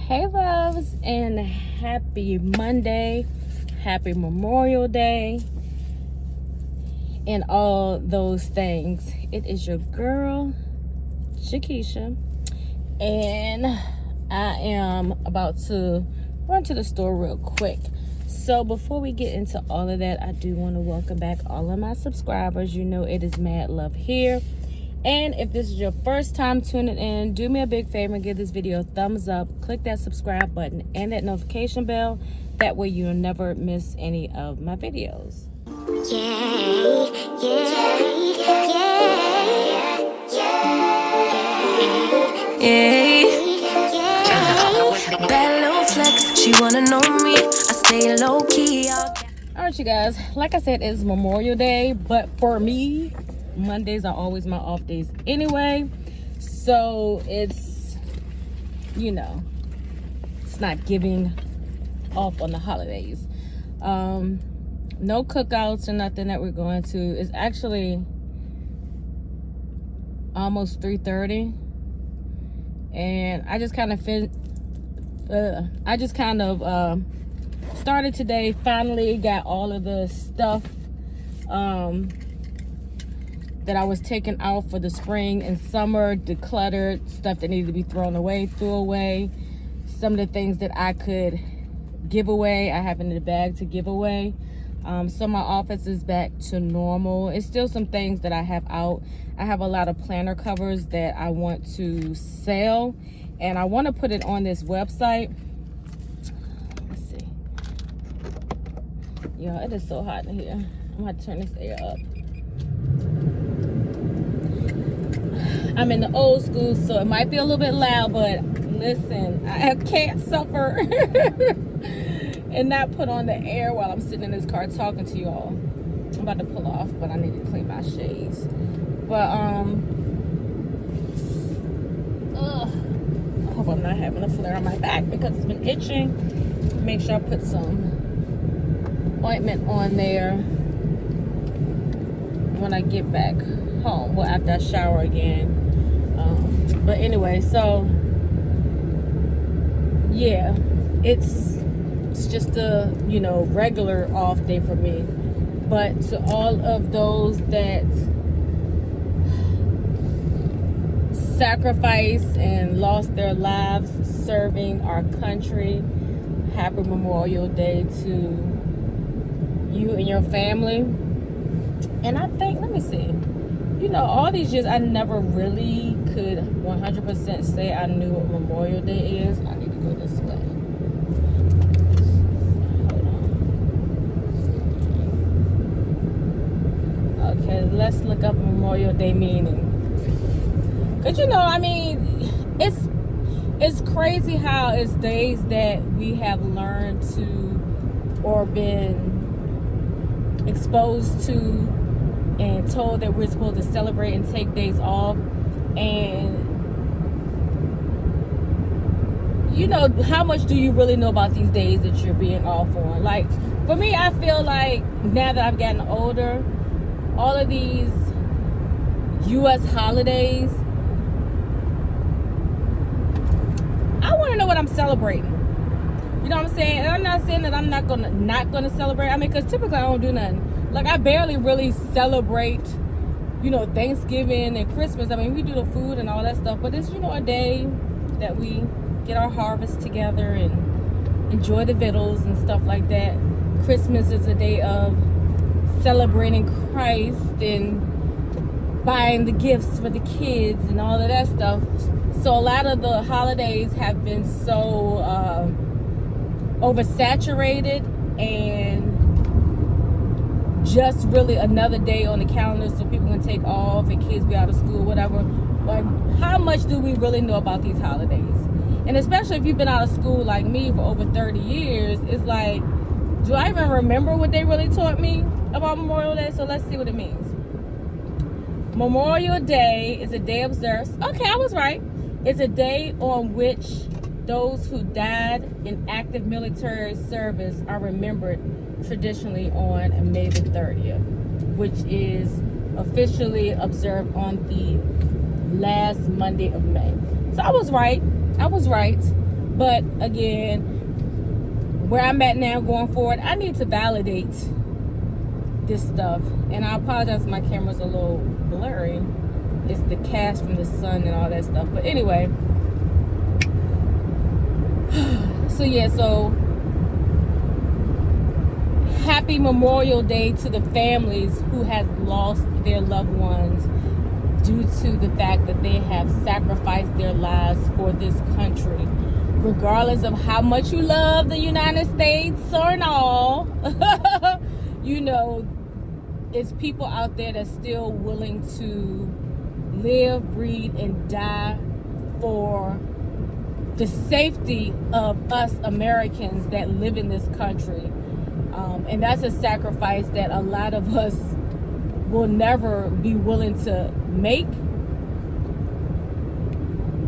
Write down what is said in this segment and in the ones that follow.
Hey loves, and happy Monday, happy Memorial Day, and all those things. It is your girl, Shakisha, and I am about to run to the store real quick. So before we get into all of that, I do want to welcome back all of my subscribers. You know it is Mad Love here. And if this is your first time tuning in, do me a big favor and give this video a thumbs up. Click that subscribe button and that notification bell. That way you'll never miss any of my videos. Bad little flex, she wanna know me. I stay low key. Alright, you guys, like I said, it's Memorial Day, but for me, Mondays are always my off days anyway, so it's, you know, it's not giving off on the holidays. No cookouts or nothing that we're going to. It's actually almost 3:30, and I just kind of started today. Finally got all of the stuff that I was taking out for the spring and summer, decluttered stuff that needed to be thrown away, threw away. Some of the things that I could give away, I have in the bag to give away. So my office is back to normal. It's still some things that I have out. I have a lot of planner covers that I want to sell, and I want to put it on this website. Let's see. Yo, it is so hot in here. I'm gonna turn this air up. I'm in the old school, so it might be a little bit loud, but listen, I can't suffer and not put on the air while I'm sitting in this car talking to you all. I'm about to pull off, but I need to clean my shades. But I hope I'm not having a flare on my back because it's been itching. Make sure I put some ointment on there when I get back home. Well, after I shower again. But anyway, so yeah, it's just a, you know, regular off day for me. But to all of those that sacrificed and lost their lives serving our country, happy Memorial Day to you and your family. And I think, let me see, you know, all these years I never really could 100% say I knew what Memorial Day is. I need to go this way. Hold on. Okay, let's look up Memorial Day meaning. Because, you know, I mean, it's crazy how it's days that we have learned to or been exposed to and told that we're supposed to celebrate and take days off. And you know, how much do you really know about these days that you're being off on? Like, for me, I feel like now that I've gotten older, all of these US holidays, I want to know what I'm celebrating. You know what I'm saying? And I'm not saying that I'm not gonna celebrate. I mean, because typically I don't do nothing. Like, I barely really celebrate, you know, Thanksgiving and Christmas. I mean, we do the food and all that stuff, but it's, you know, a day that we get our harvest together and enjoy the victuals and stuff like that. Christmas is a day of celebrating Christ and buying the gifts for the kids and all of that stuff. So a lot of the holidays have been so oversaturated and just really another day on the calendar so people can take off and kids be out of school, whatever. Like, how much do we really know about these holidays? And especially if you've been out of school like me for over 30 years, it's like, do I even remember what they really taught me about Memorial Day? So let's see what it means. Memorial Day is a day observed. Okay, I was right. It's a day on which those who died in active military service are remembered traditionally on May the 30th, which is officially observed on the last Monday of May. So I was right. But again, where I'm at now going forward, I need to validate this stuff. And I apologize if my camera's a little blurry. It's the cast from the sun and all that stuff. But anyway, so happy Memorial Day to the families who has lost their loved ones due to the fact that they have sacrificed their lives for this country. Regardless of how much you love the United States or not, you know, it's people out there that's still willing to live, breathe, and die for the safety of us Americans that live in this country. And that's a sacrifice that a lot of us will never be willing to make.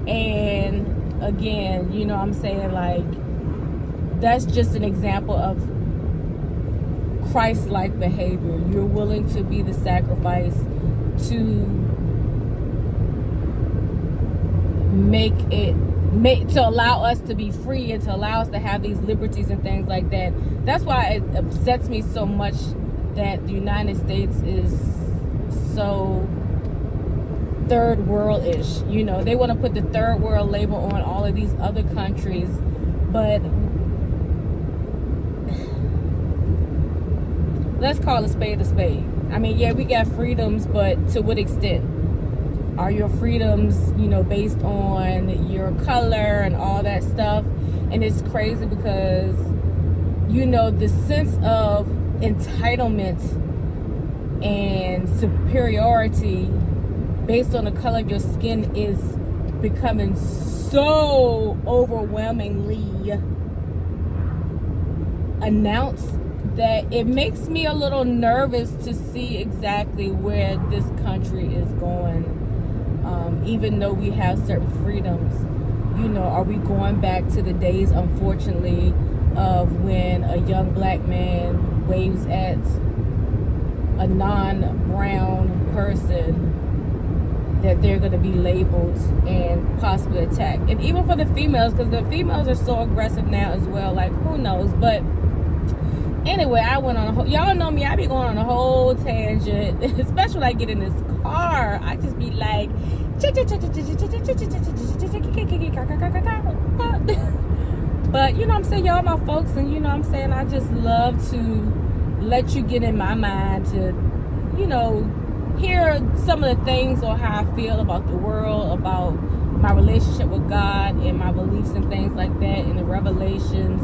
And again, you know what I'm saying, like, that's just an example of Christ-like behavior. You're willing to be the sacrifice to to allow us to be free and to allow us to have these liberties and things like that. That's why it upsets me so much that the United States is so third world-ish. You know, they want to put the third world label on all of these other countries, but let's call a spade a spade. I mean, yeah, we got freedoms, but to what extent? Are your freedoms, you know, based on your color and all that stuff? And it's crazy because, you know, the sense of entitlement and superiority based on the color of your skin is becoming so overwhelmingly announced that it makes me a little nervous to see exactly where this country is going. Even though we have certain freedoms, you know, are we going back to the days, unfortunately, of when a young black man waves at a non-brown person, that they're going to be labeled and possibly attacked? And even for the females, because the females are so aggressive now as well, like, who knows? But anyway, I went on a whole, y'all know me, I be going on a whole tangent, especially when I get in this car. I just be like, but you know what I'm saying, y'all my folks, and you know what I'm saying, I just love to let you get in my mind to, you know, hear some of the things or how I feel about the world, about my relationship with God and my beliefs and things like that, and the revelations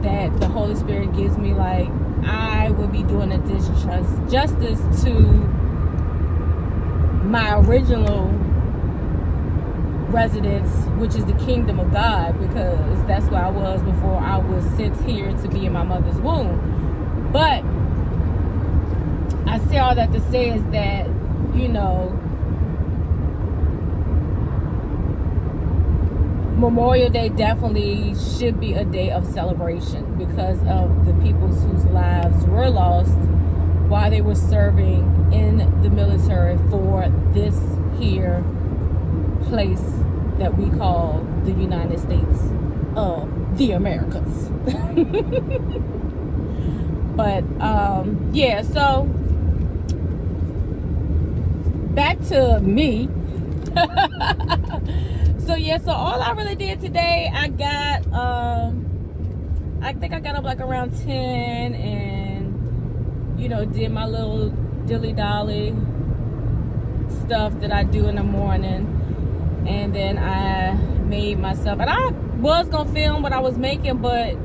that the Holy Spirit gives me. Like, I would be doing a justice to my original residence, which is the kingdom of God, because that's where I was before I was sent here to be in my mother's womb. But I say all that to say is that, you know, Memorial Day definitely should be a day of celebration because of the people whose lives were lost while they were serving in the military for this here place that we call the United States of the Americas. But yeah, so back to me. So yeah, so all I really did today, I got I think I got up like around 10 and, you know, did my little dilly-dolly stuff that I do in the morning. And then I made myself, and I was gonna film what I was making, but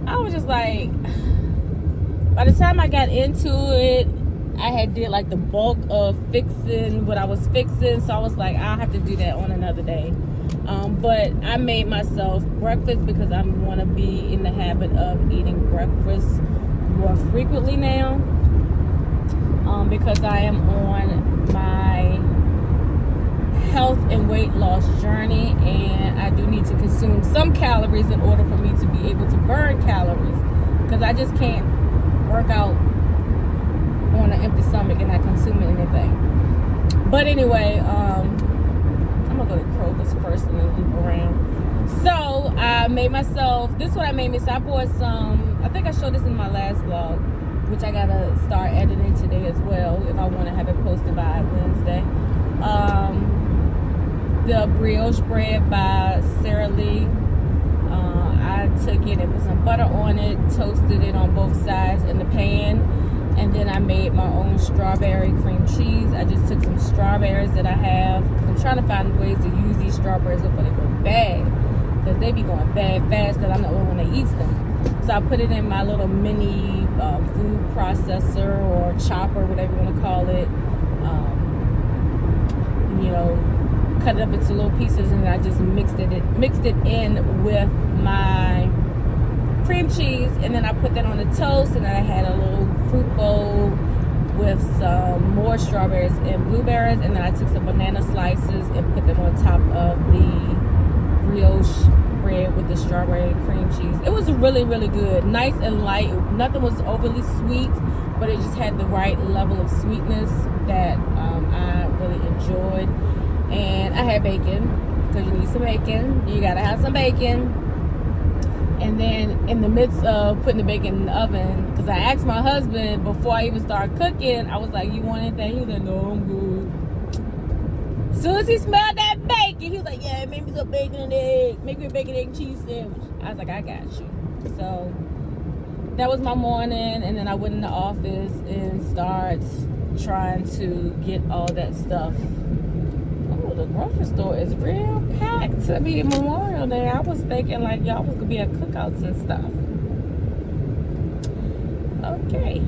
I was just like, by the time I got into it, I had did like the bulk of fixing what I was fixing, so I was like, I'll have to do that on another day. But I made myself breakfast because I want to be in the habit of eating breakfast more frequently now, because I am on my health and weight loss journey, and I do need to consume some calories in order for me to be able to burn calories, because I just can't work out on an empty stomach and not consuming anything. But anyway, I'm gonna go to Kroger's first and then loop around. So I made myself, this is what I made me. So I bought some, I think I showed this in my last vlog, which I gotta start editing today as well if I want to have it posted by Wednesday. The brioche bread by Sara Lee. I took it and put some butter on it, toasted it on both sides in the pan, and then I made my own strawberry cream cheese. I just took some strawberries that I have. I'm trying to find ways to use these strawberries before they go bad, because they be going bad fast because I'm the only one that eats them. So I put it in my little mini food processor or chopper, whatever you want to call it. You know, cut it up into little pieces, and I just mixed it in with my cream cheese, and then I put that on the toast, and then I had a little fruit bowl with some more strawberries and blueberries, and then I took some banana slices and put them on top of the brioche bread with the strawberry and cream cheese. It was really, really good. Nice and light. Nothing was overly sweet, but it just had the right level of sweetness that I really enjoyed. And I had bacon, because you need some bacon. You gotta have some bacon. And then in the midst of putting the bacon in the oven, because I asked my husband before I even started cooking, I was like, you want anything? He was like, no, I'm good. As soon as he smelled that bacon, he was like, yeah, make me some bacon and egg. Make me a bacon, egg, and cheese sandwich. I was like, I got you. So that was my morning, and then I went in the office and started trying to get all that stuff. Oh, the grocery store is real packed to be Memorial Day. I was thinking like y'all was gonna be at cookouts and stuff. Okay,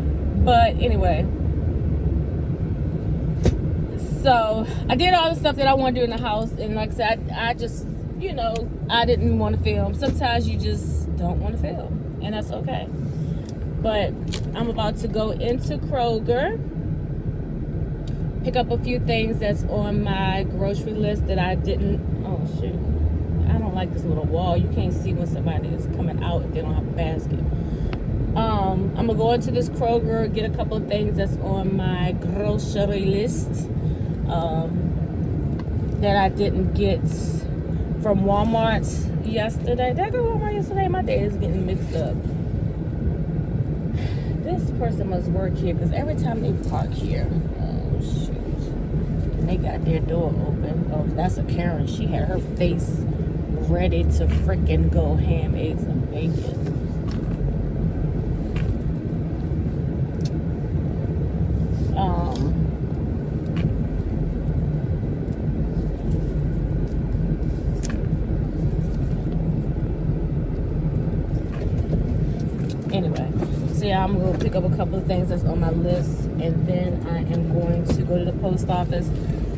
but anyway, so I did all the stuff that I want to do in the house, and like I said, I just, you know, I didn't want to film. Sometimes you just don't want to film, and that's okay. But I'm about to go into Kroger, pick up a few things that's on my grocery list that I didn't. Oh shoot, I don't like this little wall. You can't see when somebody is coming out if they don't have a basket. I'm gonna go into this Kroger, get a couple of things that's on my grocery list that I didn't get from Walmart yesterday. Did I go to Walmart yesterday? My day is getting mixed up. This person must work here, because every time they park here, oh shoot, and they got their door open. Oh, that's a Karen. She had her face ready to frickin' go ham, eggs, and bacon. Anyway, so yeah, I'm going to pick up a couple of things that's on my list, and then I am going to go to the post office.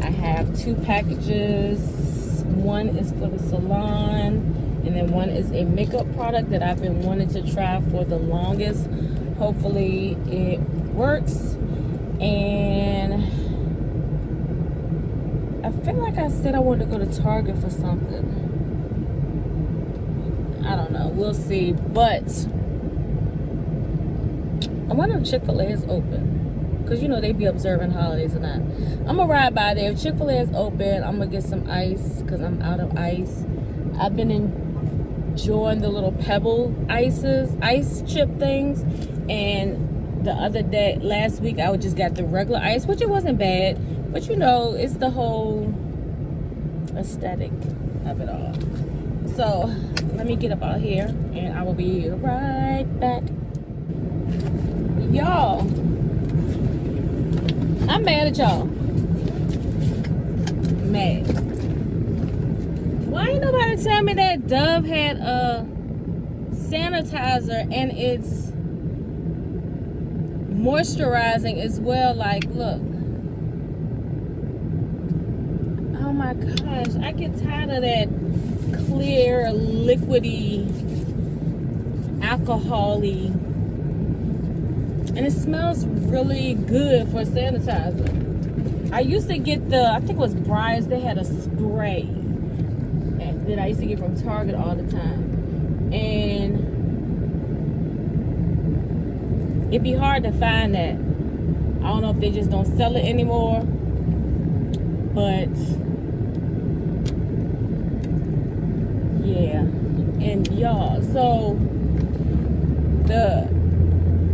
I have 2 packages. One is for the salon, and then one is a makeup product that I've been wanting to try for the longest. Hopefully it works. And I feel like I said I wanted to go to Target for something. I don't know. We'll see. But I wonder if Chick-fil-A is open, because you know they be observing holidays or not. I'm gonna ride by there. If Chick-fil-A is open, I'm gonna get some ice, because I'm out of ice. I've been enjoying the little pebble ice chip things, and the other day, last week, I just got the regular ice, which it wasn't bad, but you know, it's the whole aesthetic of it all. So let me get up out here, and I will be right back. Y'all, I'm mad at y'all. Mad. Why ain't nobody tell me that Dove had a sanitizer and it's moisturizing as well? Like, look. Oh my gosh, I get tired of that clear, liquidy, alcohol-y. And it smells really good for sanitizer. I used to get I think it was Briar's, they had a spray that I used to get from Target all the time. And it'd be hard to find that. I don't know if they just don't sell it anymore. But And y'all, so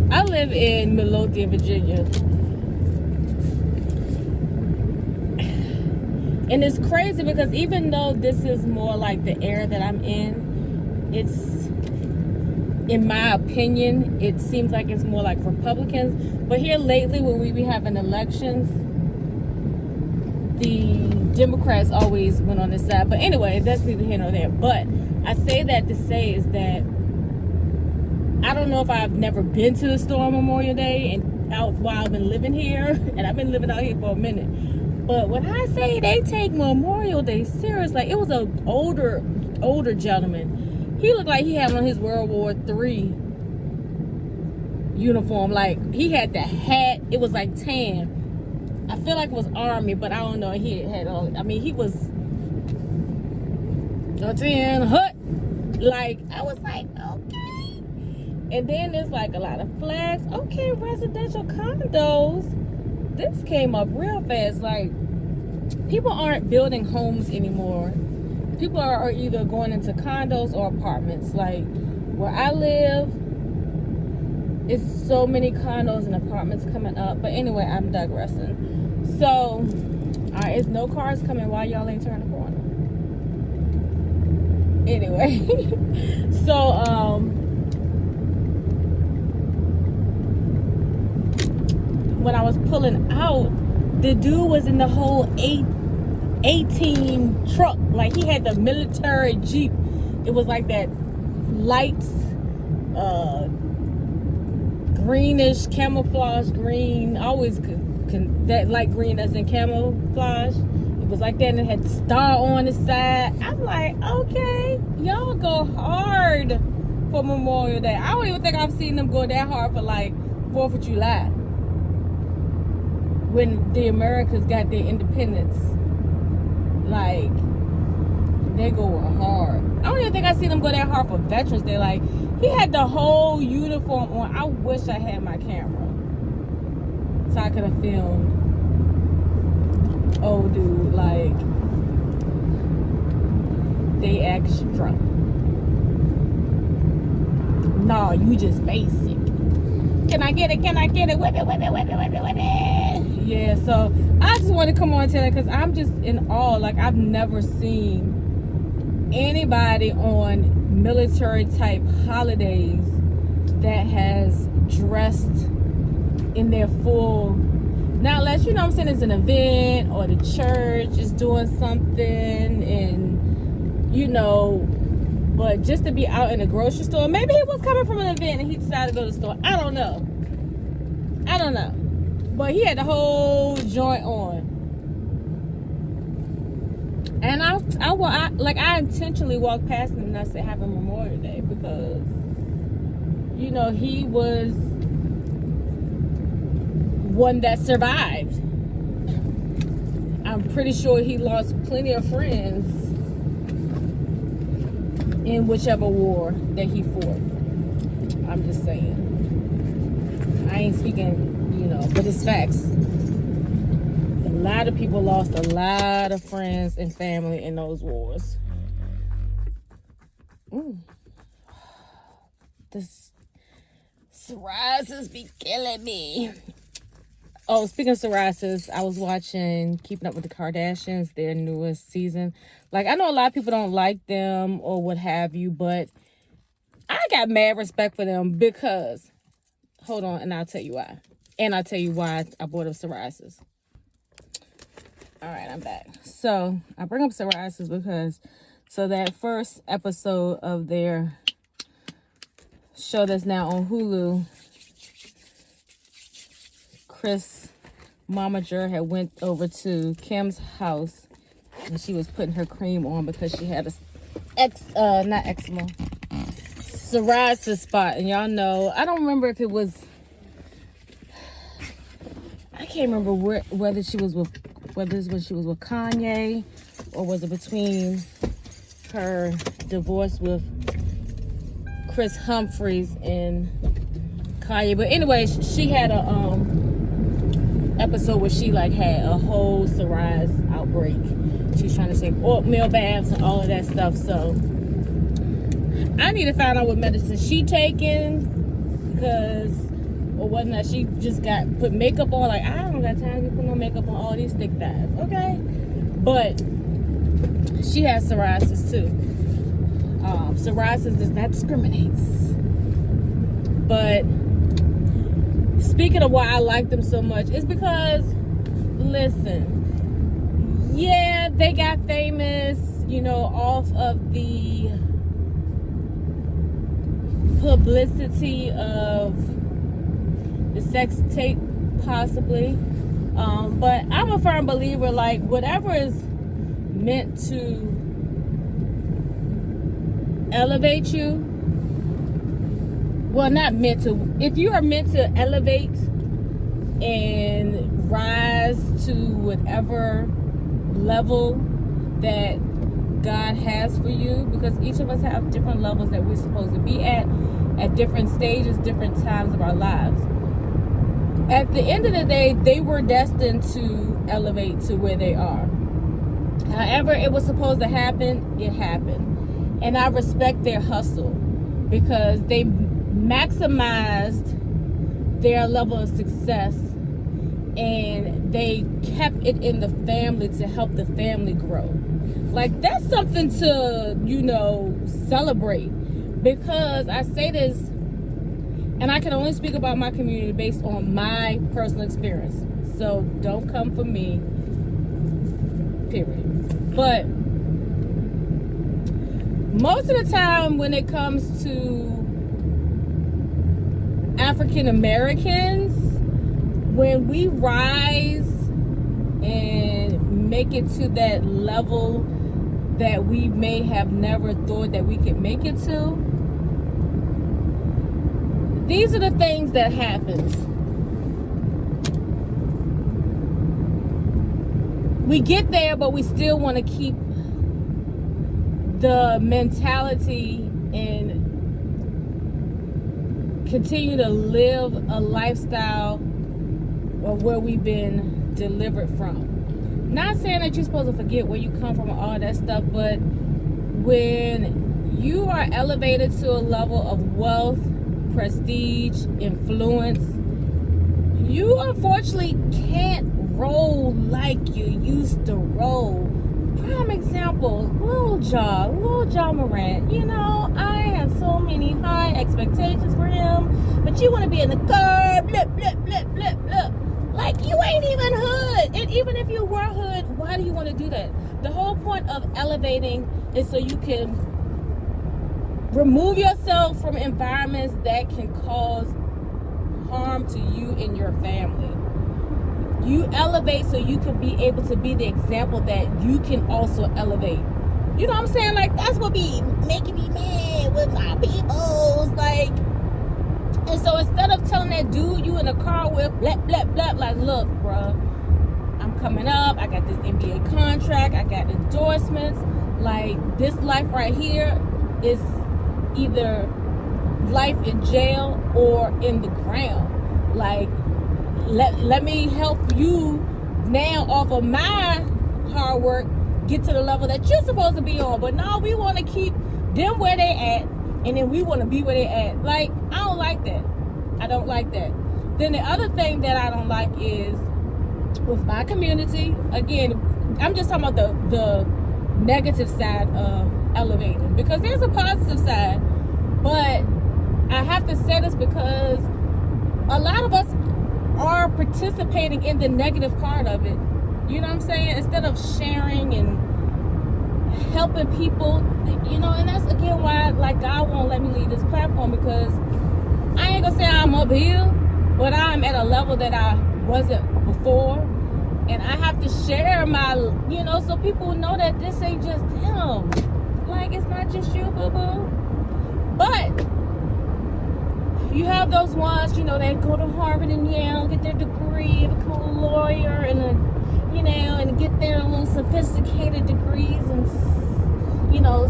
I live in Midlothian, Virginia. And it's crazy because even though this is more like the era that I'm in, it's, in my opinion, it seems like it's more like Republicans. But here lately, when we be having elections, the Democrats always went on this side. But anyway, that's neither here nor there. But I say that to say is that I don't know if I've never been to the store on Memorial Day and out while I've been living here, and I've been living out here for a minute. But when I say they take Memorial Day serious, like, it was an older gentleman. He looked like he had on his World War III uniform. Like, he had the hat. It was like tan. I feel like it was Army, but I don't know. He had all. I mean, he was a tan hut. Like, I was like, okay. And then there's like a lot of flags. Okay, residential condos. This came up real fast. Like, people aren't building homes anymore. People are either going into condos or apartments. Like, where I live, it's so many condos and apartments coming up. But anyway, I'm digressing. So, all right, it's no cars coming while y'all ain't turning the corner. Anyway, so, when I was pulling out, the dude was in the whole 18 truck. Like, he had the military Jeep. It was like that light, greenish, camouflage green. Always that light green that's in camouflage. It was like that, and it had the star on the side. I'm like, okay, y'all go hard for Memorial Day. I don't even think I've seen them go that hard for like 4th of July, when the Americans got their independence. Like, they go hard. I don't even think I see them go that hard for Veterans Day. Like, he had the whole uniform on. I wish I had my camera so I could have filmed. Oh, dude, like, they extra. No, you just basic. Can I get it? Can I get it? Whip it, whip it, whip it, whip it, whip it. Yeah, so I just want to come on and tell you, because I'm just in awe. Like, I've never seen anybody on military type holidays that has dressed in their full, now unless, you know what I'm saying, it's an event or the church is doing something, and, you know, but just to be out in a grocery store, maybe he was coming from an event and he decided to go to the store. I don't know. But he had the whole joint on. And I intentionally walked past him and I said, Happy Memorial Day, because, you know, he was one that survived. I'm pretty sure he lost plenty of friends in whichever war that he fought. I'm just saying. I ain't speaking, you know, but it's facts. A lot of people lost a lot of friends and family in those wars. This psoriasis be killing me. Oh, speaking of psoriasis, I was watching Keeping Up with the Kardashians, their newest season. Like, I know a lot of people don't like them or what have you, but I got mad respect for them because, hold on, and I'll tell you why. And I'll tell you why I brought up psoriasis. All right, I'm back. So, I bring up psoriasis because, so that first episode of their show that's now on Hulu, Chris Momager had went over to Kim's house and she was putting her cream on because she had not eczema, psoriasis spot. And y'all know, I don't remember if it was, I can't remember whether this was when she was with Kanye, or was it between her divorce with Chris Humphries and Kanye. But anyway, she had a episode where she like had a whole psoriasis outbreak. She's trying to say oatmeal baths and all of that stuff. So I need to find out what medicine she taking, because, or whether or not she just put makeup on. Like, I don't got time to put no makeup on all these thick thighs, okay? But she has psoriasis too. Psoriasis does not discriminate. But speaking of why I like them so much, it's because, listen, yeah, they got famous, you know, off of the publicity of the sex tape, possibly. But I'm a firm believer, like, whatever is meant to elevate you, well, not meant to, if you are meant to elevate and rise to whatever level that God has for you, because each of us have different levels that we're supposed to be at different stages, different times of our lives. At the end of the day, they were destined to elevate to where they are. However it was supposed to happen, it happened. And I respect their hustle, because they maximized their level of success, and they kept it in the family to help the family grow. Like, that's something to, you know, celebrate. Because I say this, and I can only speak about my community based on my personal experience. So don't come for me, period. But most of the time when it comes to African Americans, when we rise and make it to that level that we may have never thought that we could make it to, these are the things that happens. We get there, but we still want to keep the mentality and continue to live a lifestyle of where we've been delivered from. Not saying that you're supposed to forget where you come from and all that stuff, but when you are elevated to a level of wealth, prestige, influence, you unfortunately can't roll like you used to roll. Prime example, Lil Jon Morant. You know, I had so many high expectations for him, but you want to be in the car, blip, blip, blip, blip, blip. Like, you ain't even hood. And even if you were hood, why do you want to do that? The whole point of elevating is so you can remove yourself from environments that can cause harm to you and your family. You elevate so you can be able to be the example that you can also elevate. You know what I'm saying? Like, that's what be making me mad with my peoples. Like, and so instead of telling that dude you in a car with, blah, blah, blah, like, look, bruh, I'm coming up. I got this NBA contract. I got endorsements. Like, this life right here is either life in jail or in the ground. Like, let me help you now off of my hard work get to the level that you're supposed to be on. But no, we want to keep them where they at, and then we want to be where they at. Like, I don't like that. I don't like that. Then the other thing that I don't like is with my community, again, I'm just talking about the negative side of elevating, because there's a positive side. But I have to say this because a lot of us are participating in the negative part of it. You know what I'm saying? Instead of sharing and helping people, you know, and that's again why, like, God won't let me leave this platform, because I ain't gonna say I'm up here, but I'm at a level that I wasn't before. And I have to share my, you know, so people know that this ain't just him. Like, it's not just you, boo-boo. But you have those ones, you know, they go to Harvard and Yale, get their degree, become a lawyer, and you know, and get their little sophisticated degrees and, you know,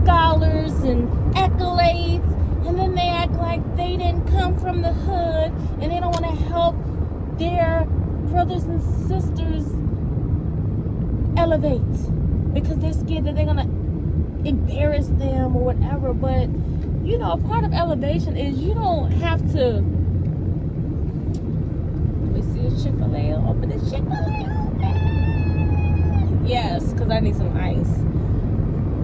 scholars and accolades, and then they act like they didn't come from the hood, and they don't want to help their brothers and sisters elevate because they're scared that they're gonna embarrass them or whatever. But you know, part of elevation is you don't have to. Let me see if Chick-fil-A open. Is Chick-fil-A open? Yes, because I need some ice.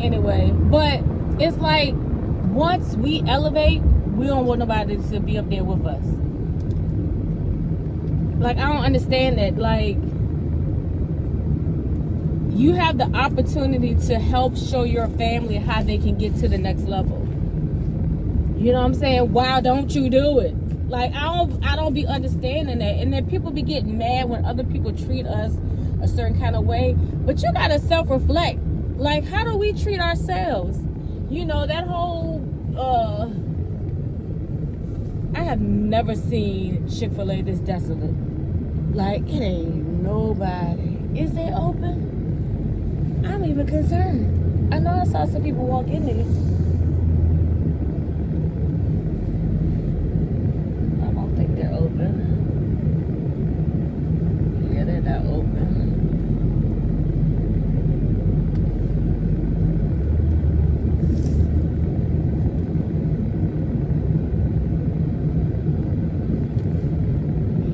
Anyway, but it's like once we elevate, we don't want nobody to be up there with us. Like, I don't understand that. Like, you have the opportunity to help show your family how they can get to the next level. You know what I'm saying? Why don't you do it? Like, I don't be understanding that. And then people be getting mad when other people treat us a certain kind of way. But you gotta self-reflect. Like, how do we treat ourselves? You know, that whole I have never seen Chick-fil-A this desolate. Like, it ain't nobody. Is they open? I'm even concerned. I know I saw some people walk in there. I don't think they're open. Yeah, they're not open.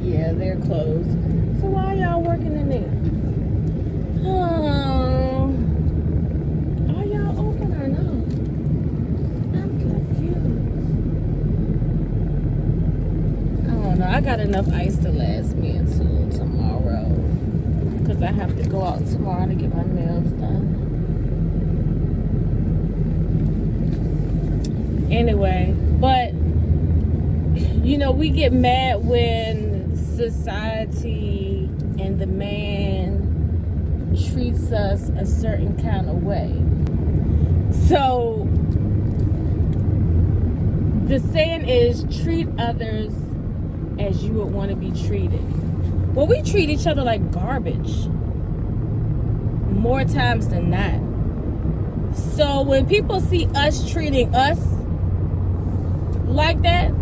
Yeah, they're closed. So why y'all working in there? Are y'all open or no? I'm confused. I don't know. I got enough ice to last me until tomorrow. Because I have to go out tomorrow to get my nails done. Anyway, but you know, we get mad when society and the man treats us a certain kind of way. So the saying is, treat others as you would want to be treated. Well, we treat each other like garbage more times than not. So when people see us treating us like that,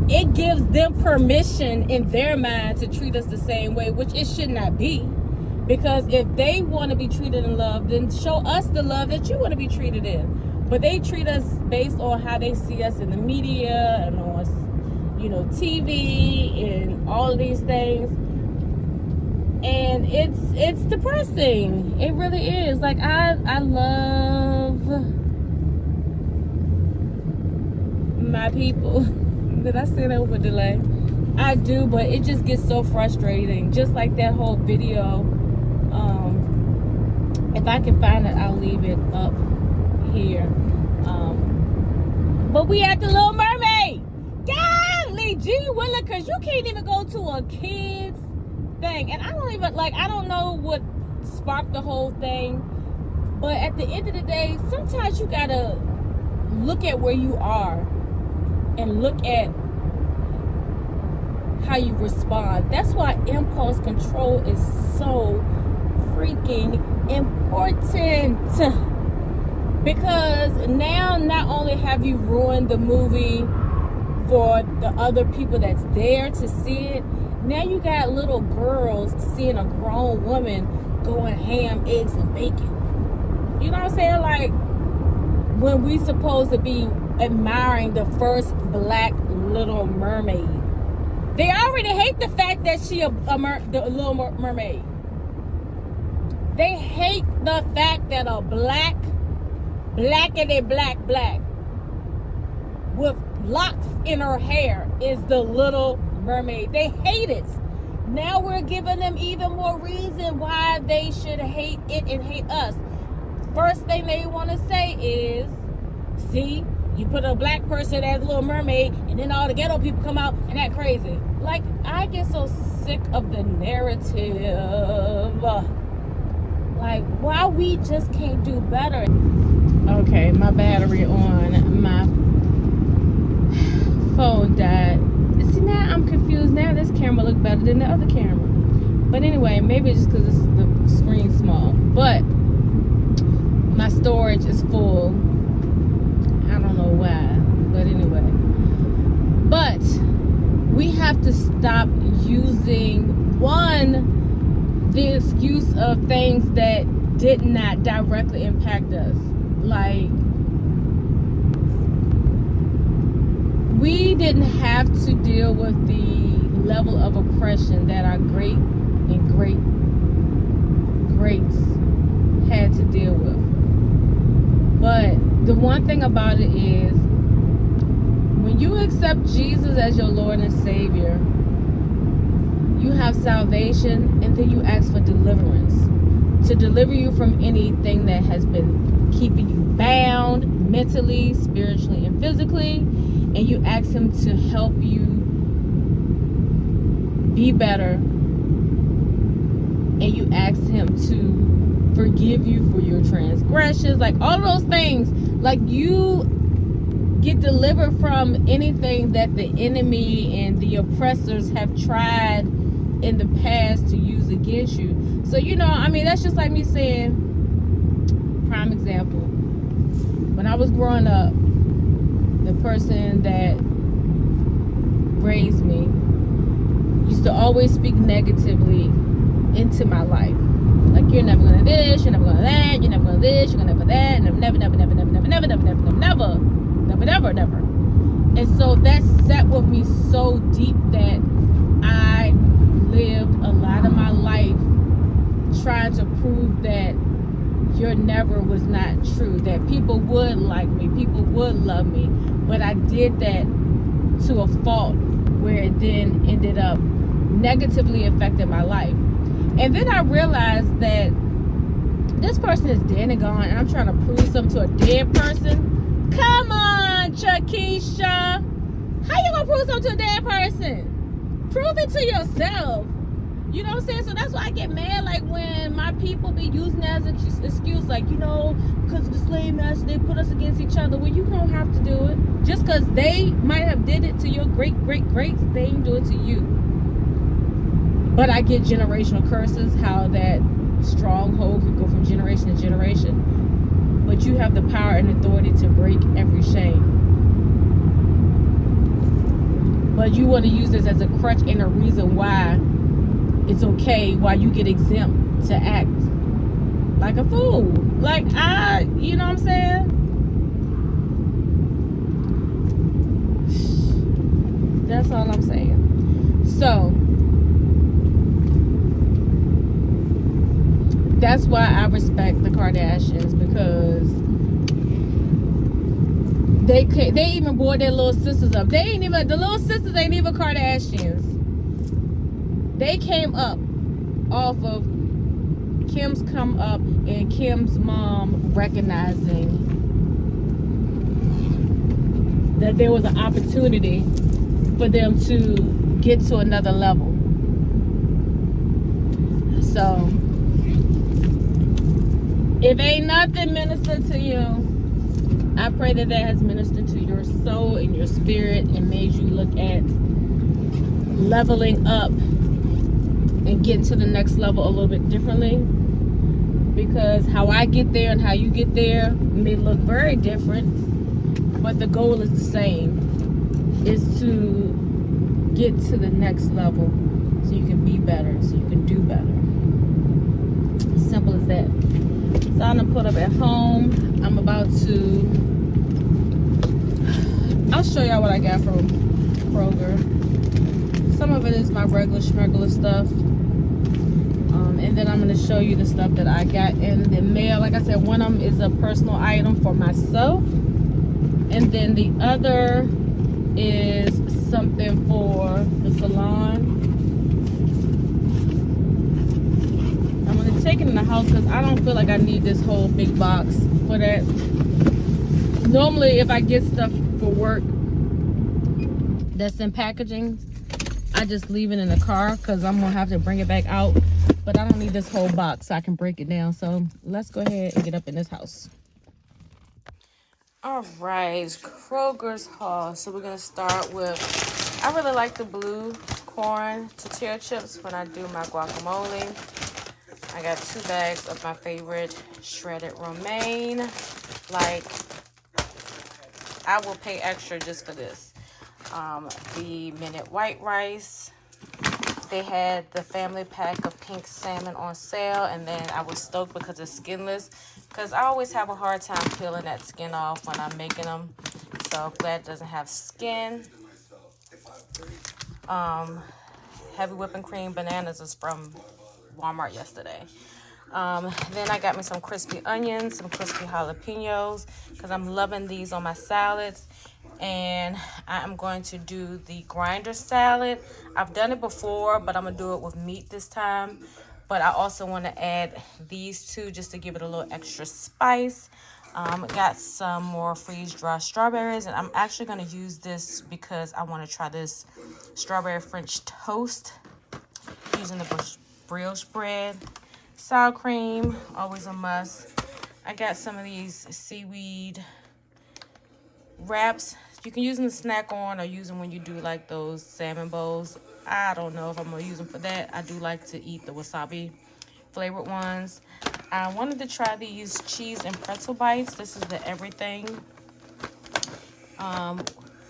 it gives them permission in their mind to treat us the same way, which it should not be. Because if they want to be treated in love, then show us the love that you want to be treated in. But they treat us based on how they see us in the media and on, you know, TV and all of these things. And it's depressing. It really is. Like, I love my people. Did I say that with a delay? I do, but it just gets so frustrating. Just like that whole video. If I can find it, I'll leave it up here. But we at the Little Mermaid. Golly, gee willikers, you can't even go to a kid's thing. And I don't know what sparked the whole thing. But at the end of the day, sometimes you gotta look at where you are and look at how you respond. That's why impulse control is so freaking important. Because now not only have you ruined the movie for the other people that's there to see it, now you got little girls seeing a grown woman going ham, eggs, and bacon. You know what I'm saying? Like, when we supposed to be admiring the first black Little Mermaid. They already hate the fact that she the Little Mermaid. They hate the fact that a black with locks in her hair is the Little Mermaid. They hate it. Now we're giving them even more reason why they should hate it and hate us. First thing they want to say is, see, you put a black person as Little Mermaid, and then all the ghetto people come out and act crazy. Like, I get so sick of the narrative. Like, why we just can't do better? Okay, my battery on my phone died. See, now I'm confused. Now this camera looks better than the other camera. But anyway, maybe it's just because the screen's small. But my storage is full. I don't know why, but anyway. But we have to stop using the excuse of things that did not directly impact us. Like, didn't have to deal with the level of oppression that our great and greats had to deal with. But the one thing about it is, when you accept Jesus as your Lord and Savior, you have salvation, and then you ask for deliverance to deliver you from anything that has been keeping you bound mentally, spiritually, and physically. And you ask him to help you be better, and you ask him to forgive you for your transgressions, like all those things. Like, you get delivered from anything that the enemy and the oppressors have tried in the past to use against you. So, you know, I mean, that's just like me saying, prime example, when I was growing up, the person that raised me used to always speak negatively into my life. Like, you're never gonna this, you're never gonna that, you're never gonna this, you're gonna never that, and never. And so that sat with me so deep that I lived a lot of my life trying to prove that your never was not true, that people would like me, people would love me. But I did that to a fault, where it then ended up negatively affecting my life. And then I realized that this person is dead and gone, and I'm trying to prove something to a dead person. Come on, Chakisha. How you gonna prove something to a dead person? Prove it to yourself. You know what I'm saying? So that's why I get mad, like, when my people be using it as an excuse, like, you know, because of the slave master, they put us against each other. Well, you don't have to do it. Just because they might have did it to your greats, they ain't do it to you. But I get generational curses, how that stronghold could go from generation to generation. But you have the power and authority to break every shame. But you want to use this as a crutch and a reason why it's okay, why you get exempt to act like a fool. Like, you know what I'm saying? That's all I'm saying. So, that's why I respect the Kardashians, because they even brought their little sisters up. The little sisters ain't even Kardashians. They came up off of Kim's come up and Kim's mom recognizing that there was an opportunity for them to get to another level. So, if ain't nothing ministered to you, I pray that has ministered to your soul and your spirit and made you look at leveling up and getting to the next level a little bit differently. Because how I get there and how you get there may look very different, but the goal is the same. Is to get to the next level so you can be better, so you can do better. Simple as that. So I'm gonna put up at home. I'm about to, I'll show y'all what I got from Kroger. Some of it is my regular schmegular stuff. And then I'm gonna show you the stuff that I got in the mail. Like I said, one of them is a personal item for myself. And then the other is something for the salon. I'm gonna take it in the house because I don't feel like I need this whole big box for that. Normally, if I get stuff for work that's in packaging, I just leave it in the car because I'm gonna have to bring it back out. But I don't need this whole box, so I can break it down. So let's go ahead and get up in this house. All right, Kroger's haul. So we're gonna start with, I really like the blue corn tortilla chips when I do my guacamole. I got 2 bags of my favorite shredded romaine. Like, I will pay extra just for this. The minute white rice. They had the family pack of pink salmon on sale, and then I was stoked because it's skinless, because I always have a hard time peeling that skin off when I'm making them. So glad it doesn't have skin. Heavy whipping cream bananas is from Walmart yesterday. Then I got me some crispy onions, some crispy jalapenos, because I'm loving these on my salads. And I'm going to do the grinder salad. I've done it before, but I'm going to do it with meat this time. But I also want to add these two just to give it a little extra spice. Got some more freeze-dried strawberries, and I'm actually going to use this because I want to try this strawberry French toast using the brioche bread. Sour cream, always a must. I got some of these seaweed wraps. You can use them to snack on or use them when you do like those salmon bowls. I don't know if I'm going to use them for that. I do like to eat the wasabi flavored ones. I wanted to try these cheese and pretzel bites. This is the everything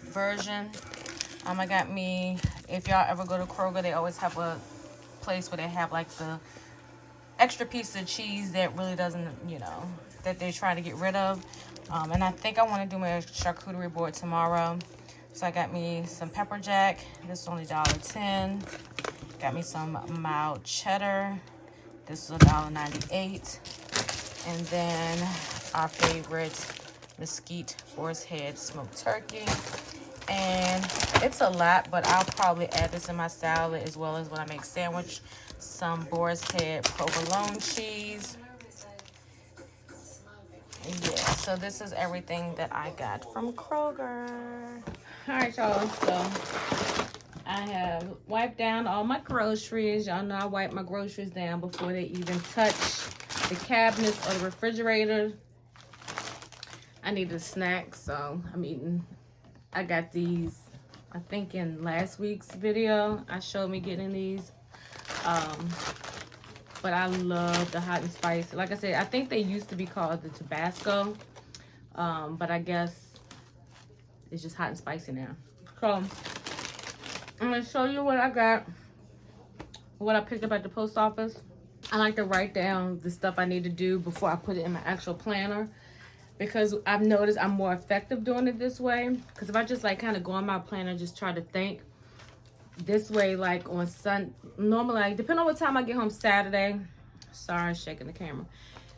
version. I got me, if y'all ever go to Kroger, they always have a place where they have like the extra piece of cheese that really doesn't, you know, that they're trying to get rid of. And I think I want to do my charcuterie board tomorrow. So I got me some pepper jack. This is only $1.10. Got me some mild cheddar. This is $1.98. And then our favorite mesquite forest head smoked turkey. And it's a lot, but I'll probably add this in my salad as well as when I make sandwich. Some boar's head provolone cheese. Yeah, so this is everything that I got from Kroger. All right, y'all, so I have wiped down all my groceries. Y'all know I wipe my groceries down before they even touch the cabinets or the refrigerator. I need a snack, so I'm eating. I got these, I think in last week's video, I showed me getting these. But I love the hot and spicy. Like I said, I think they used to be called the Tabasco. But I guess it's just hot and spicy now. So I'm gonna show you what I got, what I picked up at the post office. I like to write down the stuff I need to do before I put it in my actual planner, because I've noticed I'm more effective doing it this way. Because if I just like kind of go on my planner, just try to think this way, like on normally, like, depending on what time I get home Saturday, sorry, shaking the camera,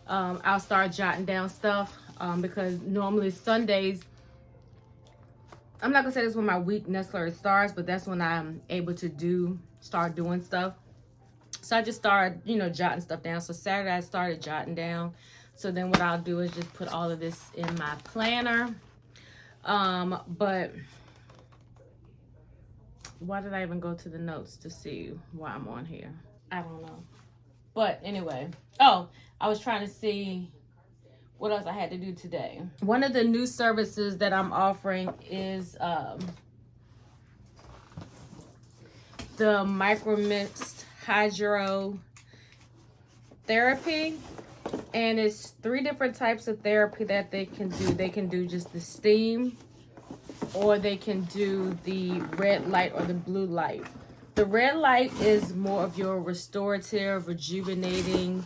I'll start jotting down stuff, because normally Sundays, I'm not gonna say this is when my week necessarily starts, but that's when I'm able to start doing stuff. So I just started, you know, jotting stuff down. So Saturday I started jotting down. So then what I'll do is just put all of this in my planner. But why did I even go to the notes to see why I'm on here? I don't know. But anyway, oh, I was trying to see what else I had to do today. One of the new services that I'm offering is the micromixed hydrotherapy. And it's 3 different types of therapy that they can do. They can do just the steam, or they can do the red light or the blue light. The red light is more of your restorative, rejuvenating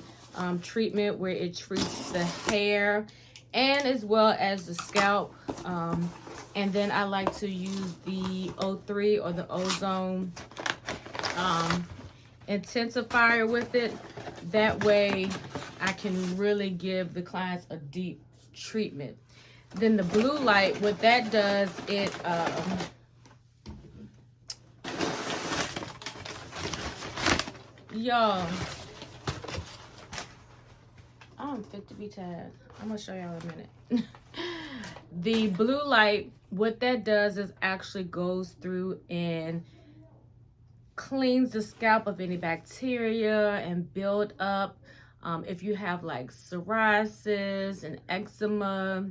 treatment, where it treats the hair and as well as the scalp. And then I like to use the O3 or the ozone intensifier with it. That way I can really give the clients a deep treatment. Then the blue light, what that does, it y'all, I'm fit to be tired. I'm gonna show y'all in a minute. The blue light, what that does is actually goes through and cleans the scalp of any bacteria and build up. If you have like psoriasis and eczema,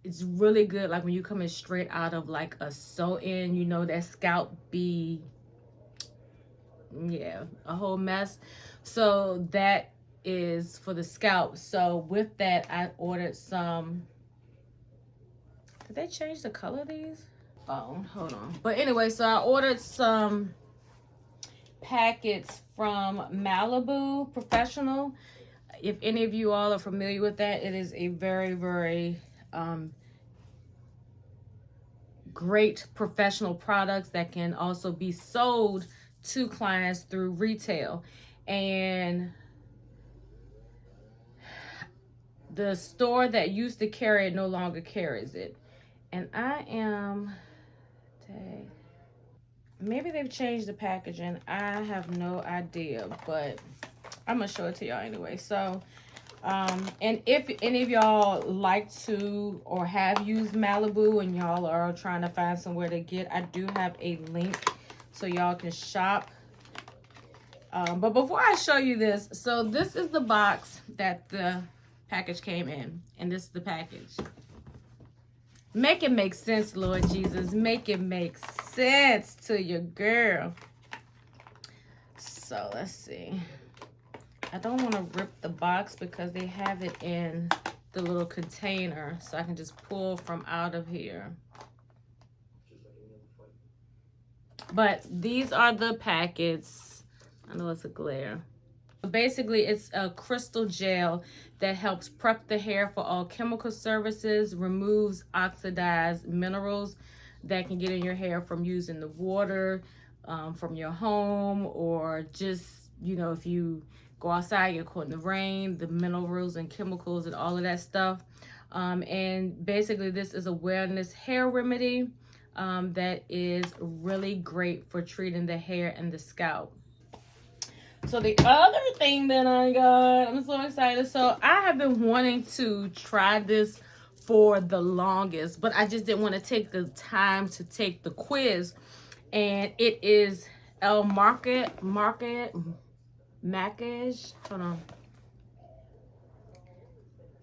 it's really good. Like when you coming straight out of like a sew-in, you know, that scalp be, yeah, a whole mess. So that is for the scalp. So with that, I ordered some. Did they change the color of these? Oh, hold on. But anyway, so I ordered some packets from Malibu Professional. If any of you all are familiar with that, it is a very, very great professional products that can also be sold to clients through retail. And the store that used to carry it no longer carries it. And I am, dang, maybe they've changed the packaging. I have no idea, but I'm gonna show it to y'all anyway. So, and if any of y'all like to or have used Malibu and y'all are trying to find somewhere to get, I do have a link so y'all can shop. But before I show you this, so this is the box that the package came in, and this is the package. Make it make sense, Lord Jesus. Make it make sense to your girl. So let's see. I don't want to rip the box because they have it in the little container, so I can just pull from out of here. But these are the packets. I know it's a glare. Basically, it's a crystal gel that helps prep the hair for all chemical services, removes oxidized minerals that can get in your hair from using the water from your home, or just, you know, if you go outside, you're caught in the rain, the minerals and chemicals and all of that stuff. And basically, this is a wellness hair remedy that is really great for treating the hair and the scalp. So the other thing that I got, I'm so excited. So I have been wanting to try this for the longest, but I just didn't want to take the time to take the quiz. And it is Makiage. Hold on.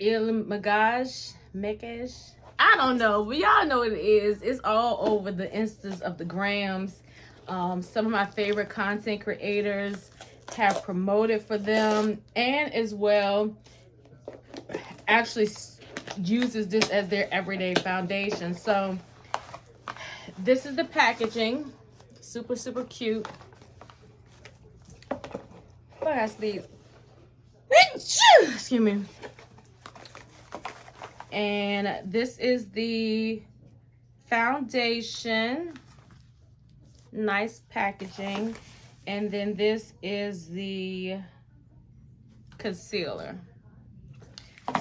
Makiage. I don't know, but y'all know what it is. It's all over the Instas of the grams. Some of my favorite content creators have promoted for them, and as well actually uses this as their everyday foundation. So this is the packaging. Super, super cute. But I sleep. Excuse me. And this is the foundation. Nice packaging. And then this is the concealer.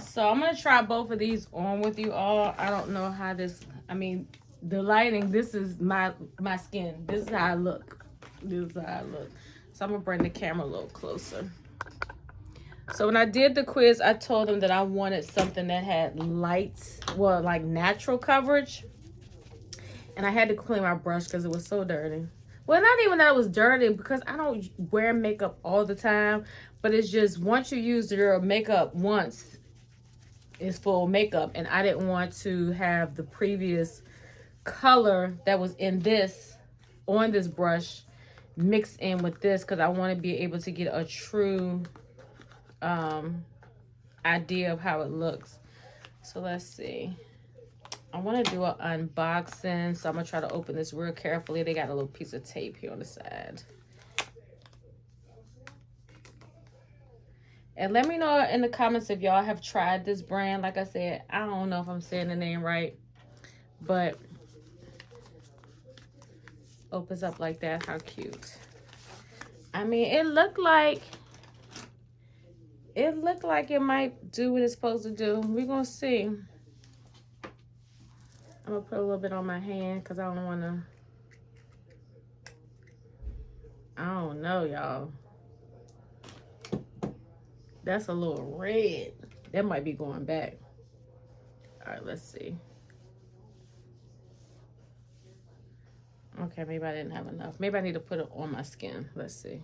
So I'm going to try both of these on with you all. I don't know how this, I mean, the lighting, this is my skin. This is how I look. This is how I look. So I'm going to bring the camera a little closer. So when I did the quiz, I told them that I wanted something that had light, well, like natural coverage. And I had to clean my brush because it was so dirty. Well, not even that it was dirty, because I don't wear makeup all the time. But it's just once you use your makeup once, it's full makeup. And I didn't want to have the previous color that was in this, on this brush, mixed in with this, because I want to be able to get a true idea of how it looks. So let's see. I want to do an unboxing, so I'm going to try to open this real carefully. They got a little piece of tape here on the side. And let me know in the comments if y'all have tried this brand. Like I said, I don't know if I'm saying the name right, but opens up like that. How cute. I mean, it looked like it might do what it's supposed to do. We're going to see. I'm going to put a little bit on my hand because I don't want to. I don't know, y'all. That's a little red. That might be going back. All right, let's see. Okay, maybe I didn't have enough. Maybe I need to put it on my skin. Let's see.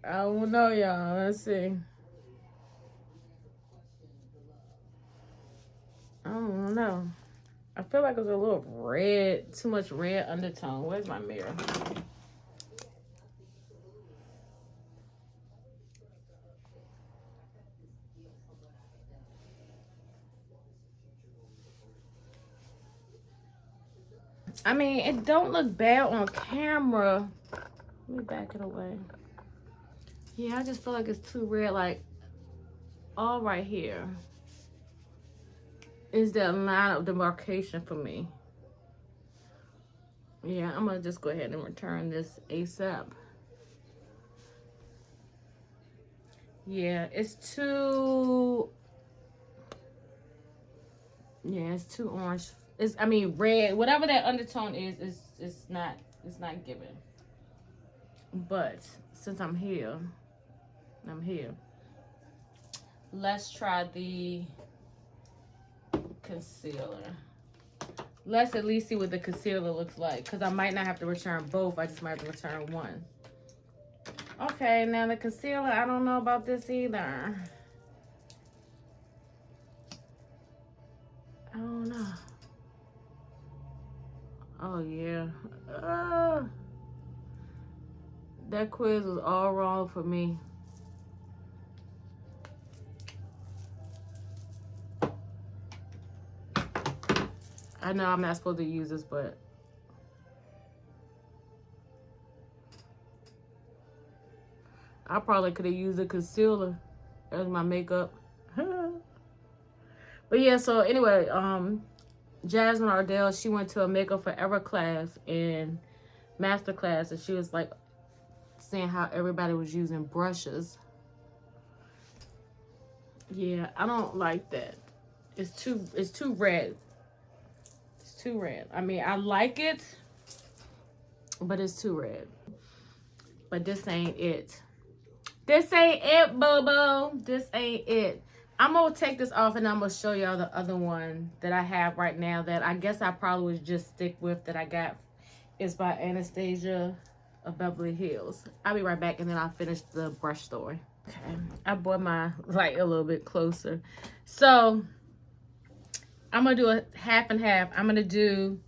I don't know, y'all. Let's see. I don't know. I feel like it's a little red, too much red undertone. Where's my mirror? I mean, it don't look bad on camera. Let me back it away. Yeah, I just feel like it's too red. Like, all right here is that line of demarcation for me. Yeah, I'm gonna just go ahead and return this ASAP. Yeah, it's too, yeah, it's too orange. I mean, red, whatever that undertone is, it's not giving. But since I'm here. Let's try the concealer. Let's at least see what the concealer looks like, because I might not have to return both. I just might have to return one. Okay, now the concealer, I don't know about this either. I don't know. Oh, yeah. That quiz was all wrong for me. I know I'm not supposed to use this, but I probably could have used a concealer as my makeup. But yeah, so anyway, Jasmine Ardell, she went to a Makeup Forever class in master class, and she was like saying how everybody was using brushes. Yeah, I don't like that. It's too red. It's too red. I mean, I like it, but it's too red. But this ain't it. This ain't it, boo-boo. This ain't it. I'm going to take this off, and I'm going to show y'all the other one that I have right now that I guess I probably would just stick with, that I got. It's by Anastasia of Beverly Hills. I'll be right back, and then I'll finish the brush story. Okay, I brought my light a little bit closer. So, I'm going to do a half and half. I'm going to do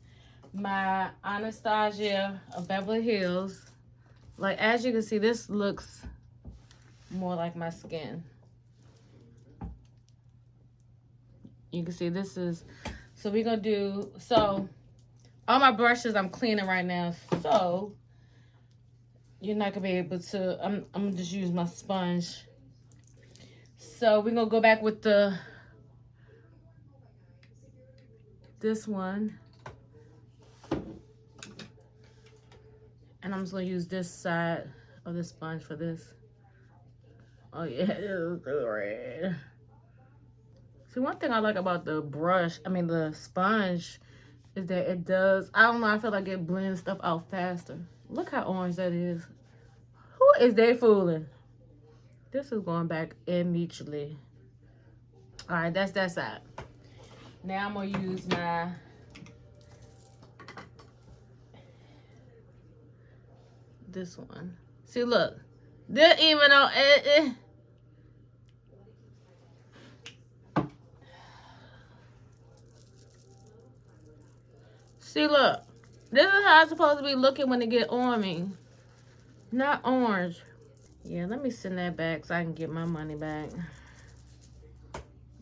my Anastasia of Beverly Hills. Like, as you can see, this looks more like my skin. You can see this is, so we're going to do, so all my brushes I'm cleaning right now, so you're not going to be able to, I'm going to just use my sponge. So we're going to go back with this one. And I'm just going to use this side of the sponge for this. Oh yeah, it is red. See, one thing I like about the brush, I mean the sponge, is that it does, I don't know, I feel like it blends stuff out faster. Look how orange that is. Who is they fooling? This is going back immediately. All right, that's that side. Now I'm going to use my this one. See, look. This even on See, look. This is how it's supposed to be looking when it get on me. Not orange. Yeah, let me send that back so I can get my money back.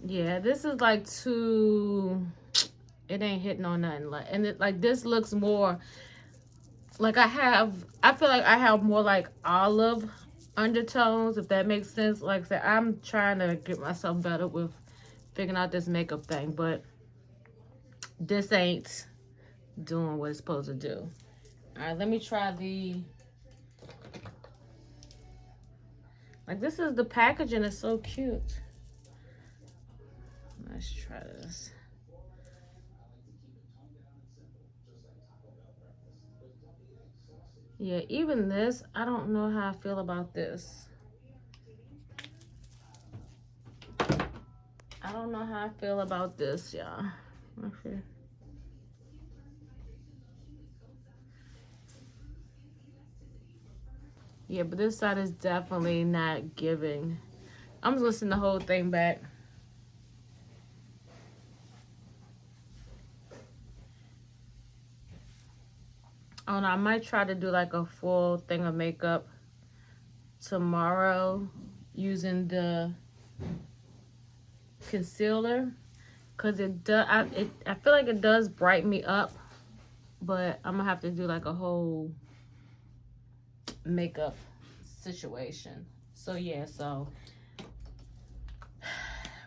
Yeah, this is like too, it ain't hitting on nothing. Like, and it, like, this looks more like I feel like I have more like olive undertones, if that makes sense. Like I said, I'm trying to get myself better with figuring out this makeup thing, but this ain't doing what it's supposed to do. All right, let me try the, like, this is the packaging is so cute. Let's try this. Yeah, even this, I don't know how I feel about this. I don't know how I feel about this, y'all. Okay. Yeah, but this side is definitely not giving. I'm just listening the whole thing back. Oh no, I might try to do like a full thing of makeup tomorrow using the concealer, because it does. I feel like it does brighten me up, but I'm gonna have to do like a whole makeup situation. So yeah, so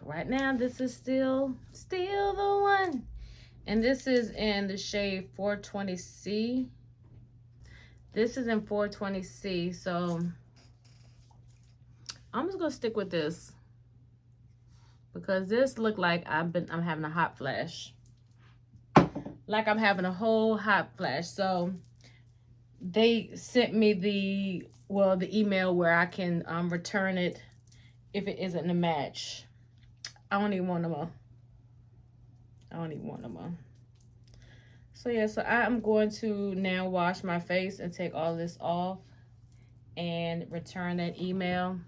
right now this is still the one. And this is in the shade 420C. This is in 420C, so I'm just gonna stick with this because this look like I'm having a hot flash. Like I'm having a whole hot flash. So they sent me the email where I can return it if it isn't a match. I don't even want no more. So yeah, so I'm going to now wash my face and take all this off and return that email.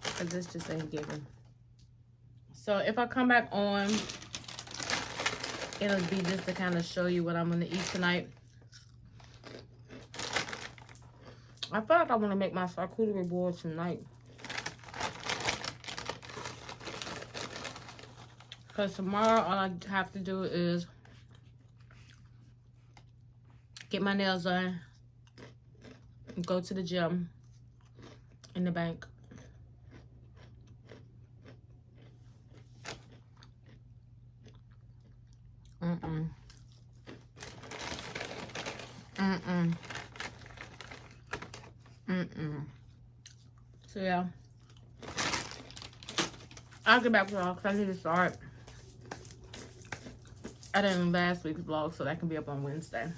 Because this just ain't giving. So if I come back on, it'll be just to kind of show you what I'm going to eat tonight. I feel like I want to make my charcuterie board tonight. Because tomorrow, all I have to do is get my nails done, and go to the gym in the bank. So yeah, I'll get back to y'all because I need to start editing last week's vlog so that can be up on Wednesday.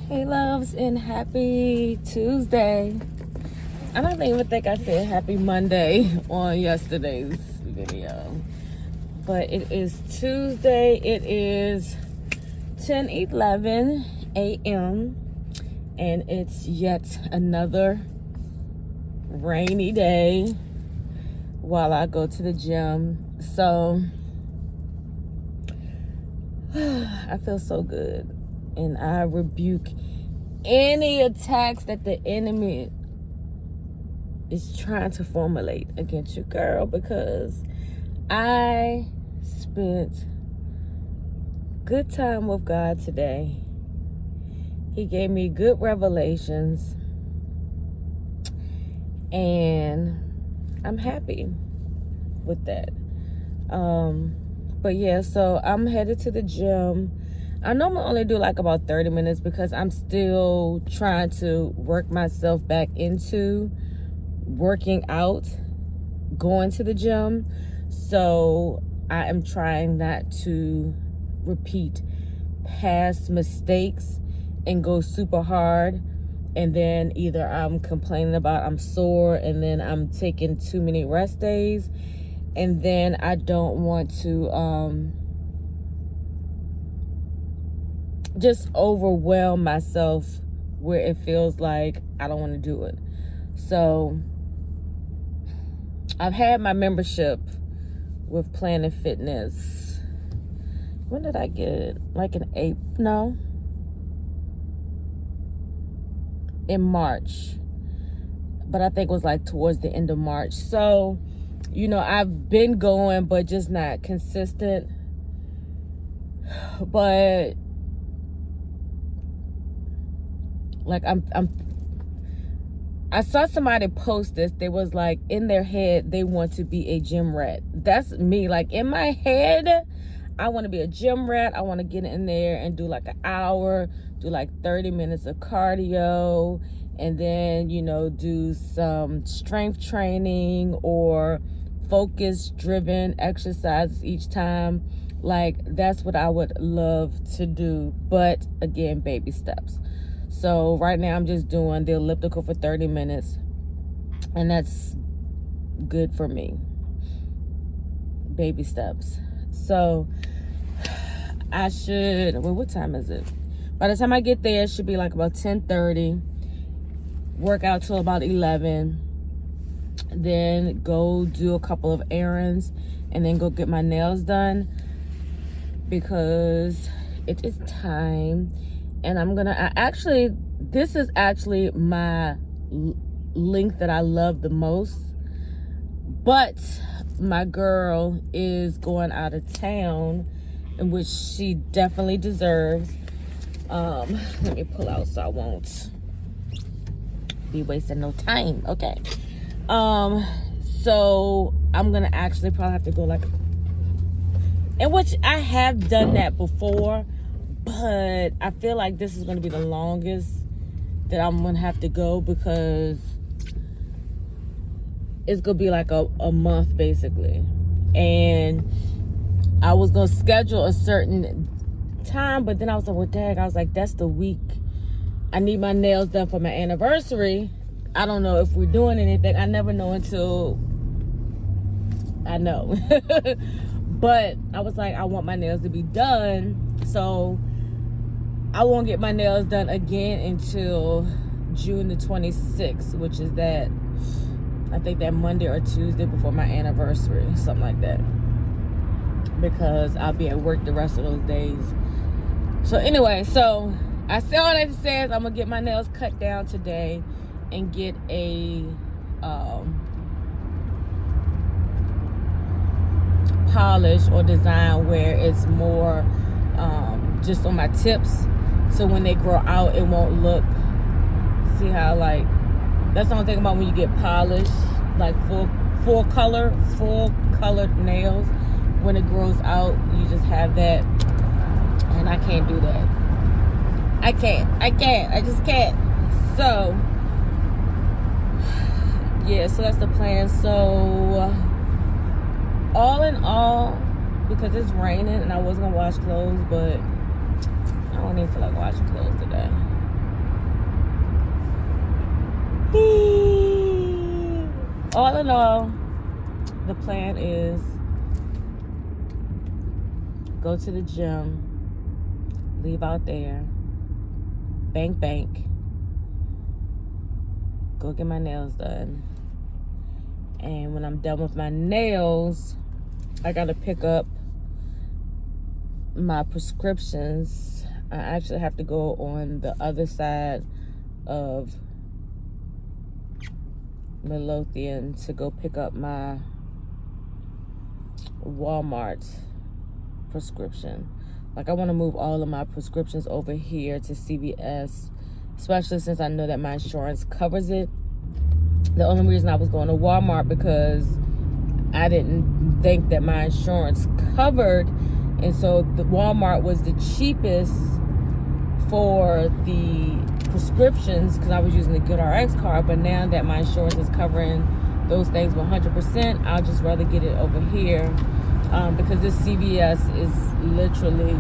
Hey loves, and happy Tuesday. I don't even think I said happy Monday on yesterday's video, but it is Tuesday. It is 10:11 a.m. and it's yet another rainy day while I go to the gym. So I feel so good, and I rebuke any attacks that the enemy is trying to formulate against you, girl, because I spent good time with God today. He gave me good revelations, and I'm happy with that. But yeah, so I'm headed to the gym. I normally only do like about 30 minutes because I'm still trying to work myself back into working out, going to the gym. So I am trying not to repeat past mistakes and go super hard. And then either I'm complaining about I'm sore and then I'm taking too many rest days. And then I don't want to just overwhelm myself where it feels like I don't want to do it. So I've had my membership with Planet Fitness. When did I get it? Like in April? No. In March. But I think it was like towards the end of March. So, you know, I've been going, but just not consistent. But like I saw somebody post this. They was like, in their head, they want to be a gym rat. That's me. Like in my head, I want to be a gym rat. I want to get in there and do like an hour, do like 30 minutes of cardio, and then, you know, do some strength training or focus-driven exercises each time. Like, that's what I would love to do. But again, baby steps. So right now I'm just doing the elliptical for 30 minutes. And that's good for me. Baby steps. So I should, well, what time is it? By the time I get there, it should be like about 10:30. Work out till about 11. Then go do a couple of errands. And then go get my nails done. Because it is time. And I'm gonna, this is actually my link that I love the most. But my girl is going out of town, in which she definitely deserves. Let me pull out so I won't be wasting no time. Okay. So I'm gonna actually probably have to go like, in which I have done that before, but I feel like this is gonna be the longest that I'm gonna have to go because it's gonna be like a month basically. And I was gonna schedule a certain time, but then I was like, well, dang, I was like, that's the week I need my nails done for my anniversary. I don't know if we're doing anything. I never know until I know. But I was like, I want my nails to be done, so I won't get my nails done again until June the 26th, which is that, I think that Monday or Tuesday before my anniversary, something like that, because I'll be at work the rest of those days. So anyway, so I say all that says I'm gonna get my nails cut down today and get a polish or design where it's more just on my tips, so when they grow out it won't look, see how, like, that's the only thing about when you get polished, like full colored nails, when it grows out you just have that, and I can't do that. I just can't. So yeah, so that's the plan. So all in all, because it's raining and I was gonna wash clothes, but I don't even feel like washing clothes today. All in all, the plan is go to the gym, leave out there, bank, go get my nails done. And when I'm done with my nails, I gotta pick up my prescriptions. I actually have to go on the other side of Midlothian to go pick up my Walmart prescription. Like, I want to move all of my prescriptions over here to CVS, especially since I know that my insurance covers it. The only reason I was going to Walmart because I didn't think that my insurance covered, and so the Walmart was the cheapest for the prescriptions because I was using the GoodRx card. But now that my insurance is covering those things 100%, I'll just rather get it over here because this CVS is literally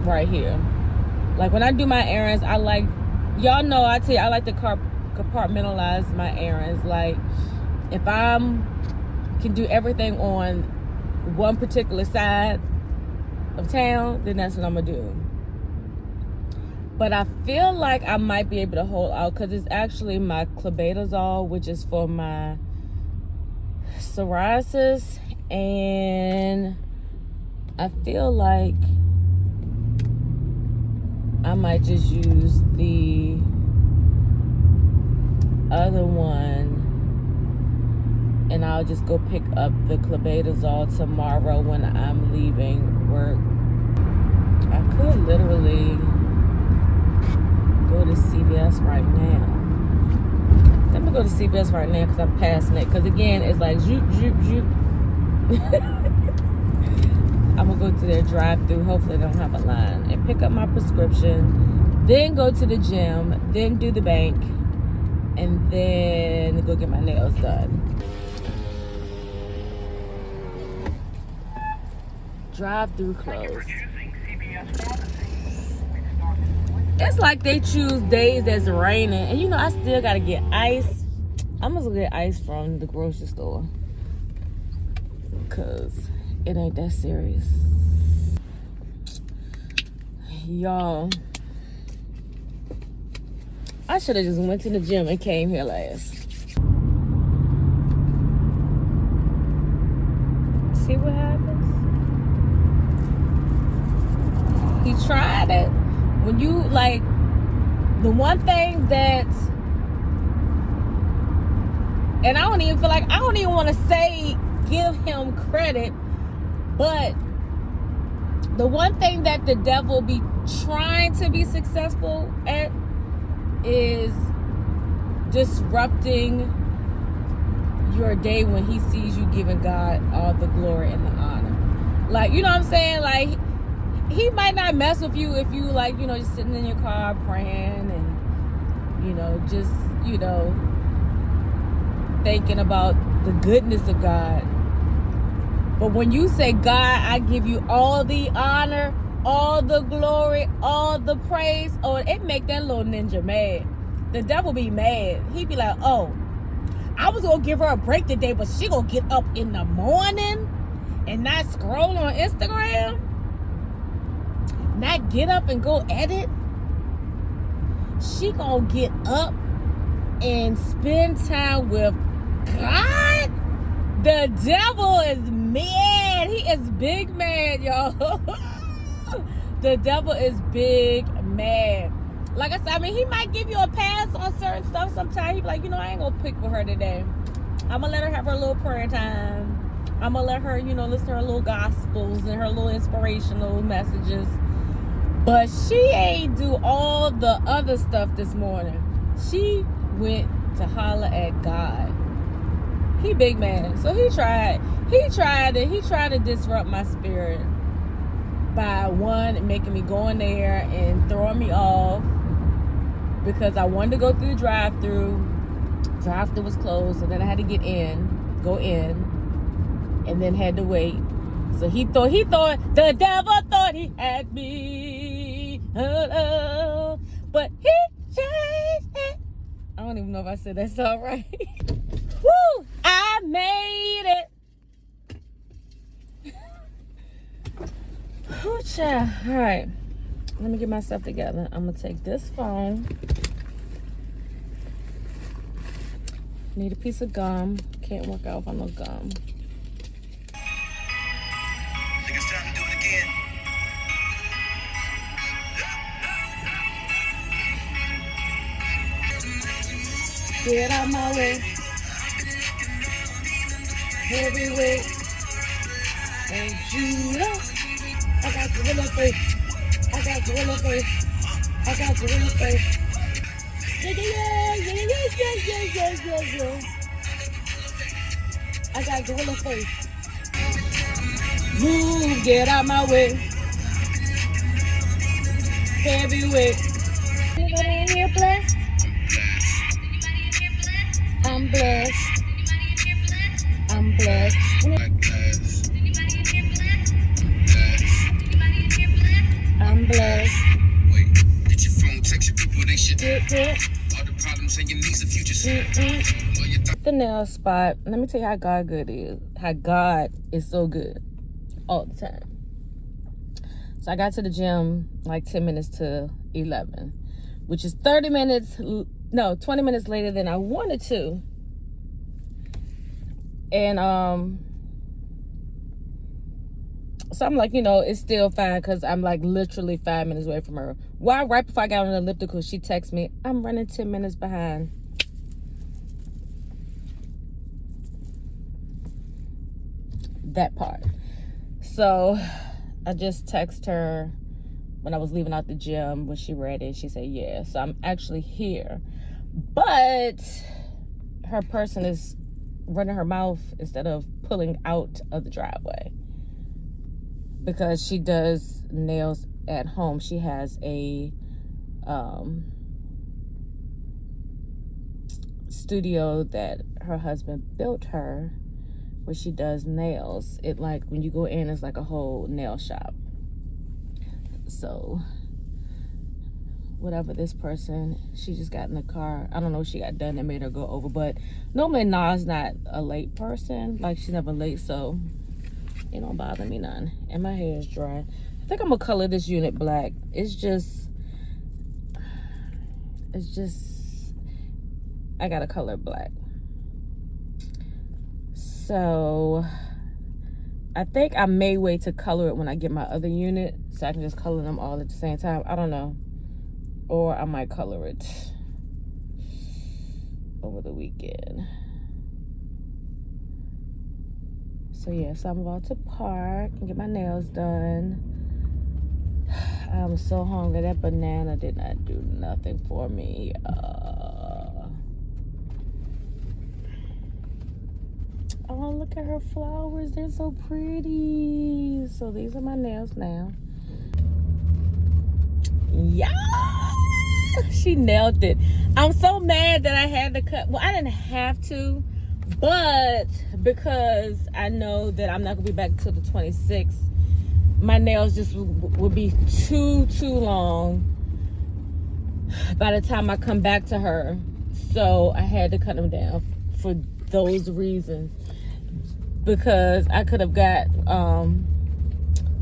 right here. Like when I do my errands, I like, y'all know, I tell you, I like to compartmentalize my errands. Like if can do everything on one particular side of town, then that's what I'm gonna do. But I feel like I might be able to hold out because it's actually my clobetasol, which is for my psoriasis, and I feel like I might just use the other one, and I'll just go pick up the clobetasol tomorrow when I'm leaving work. I could literally go to CVS right now. I'm gonna go to CVS right now because I'm passing it. Because again, it's like zoop, zoop, zoop. I'm gonna go to their drive-thru. Hopefully they don't have a line, and pick up my prescription. Then go to the gym. Then do the bank, and then go get my nails done. Drive-thru closed. It's like they choose days that's raining. And you know, I still gotta get ice. I'm gonna get ice from the grocery store. Cause it ain't that serious. Y'all, I should have just went to the gym and came here last. See what happens? He tried it. When you, like, the one thing that, and I don't even want to say give him credit, but the one thing that the devil be trying to be successful at is disrupting your day when he sees you giving God all the glory and the honor. Like, you know what I'm saying? Like, he might not mess with you if you, like, you know, just sitting in your car praying and, you know, just, you know, thinking about the goodness of God. But when you say, God, I give you all the honor, all the glory, all the praise, oh, it make that little ninja mad. The devil be mad. He be like, oh, I was going to give her a break today, but she going to get up in the morning and not scroll on Instagram? Not get up and go edit? She gonna get up and spend time with God? The devil is mad. He is big mad, y'all. The devil is big mad. Like I said, I mean, he might give you a pass on certain stuff sometimes. He be like, you know, I ain't gonna pick with her today. I'm gonna let her have her little prayer time. I'm gonna let her, you know, listen to her little gospels and her little inspirational messages. But she ain't do all the other stuff this morning. She went to holler at God. He big man. So he tried to disrupt my spirit by one, making me go in there and throwing me off because I wanted to go through the drive-thru. Drive-thru was closed, so then I had to go in, and then had to wait. So he thought the devil thought he had me, but he changed it. I don't even know if I said that song right. Woo! I made it. Oh, child. All right, let me get myself together. I'm gonna take this phone. Need a piece of gum. Can't work out on no gum. It's time to do it again. Get out my way. Heavy weight. And Judah. I got you in the face. I got you in the face. I got you in the face. Yeah. I got gorilla face. Move, get out my way. Heavyweight. Anybody in here blessed? I'm blessed. I'm blessed. I'm blessed. Wait, get your phone, text your people, they should. Get. All the problems and your needs, the future shit. The nail spot. Let me tell you how God good is. How God is so good all the time. So I got to the gym like 10 minutes to 11, which is 20 minutes later than I wanted to. And so I'm like, it's still fine because I'm like literally 5 minutes away from her. Why? Right before I got on the elliptical, she texted me, I'm running 10 minutes behind. That part. So I just texted her when I was leaving out the gym, was she ready? She said yeah. So I'm actually here, but her person is running her mouth instead of pulling out of the driveway because she does nails at home. She has a studio that her husband built her where she does nails. It like when you go in, it's like a whole nail shop. So whatever this person, she just got in the car. I don't know what she got done that made her go over, but normally Na's not a late person. Like she's never late, so it don't bother me none. And my hair is dry. I think I'm gonna color this unit black. It's just I gotta color black. So I think I may wait to color it when I get my other unit so I can just color them all at the same time. I don't know. Or I might color it over the weekend. So yes, I'm about to park and get my nails done. I'm so hungry. That banana did not do nothing for me. Oh, look at her flowers. They're so pretty. So these are my nails now. Yeah, she nailed it. I'm so mad that I had to cut. Well, I didn't have to, but because I know that I'm not gonna be back till the 26th, my nails just would be too long by the time I come back to her. So I had to cut them down for those reasons, because I could have got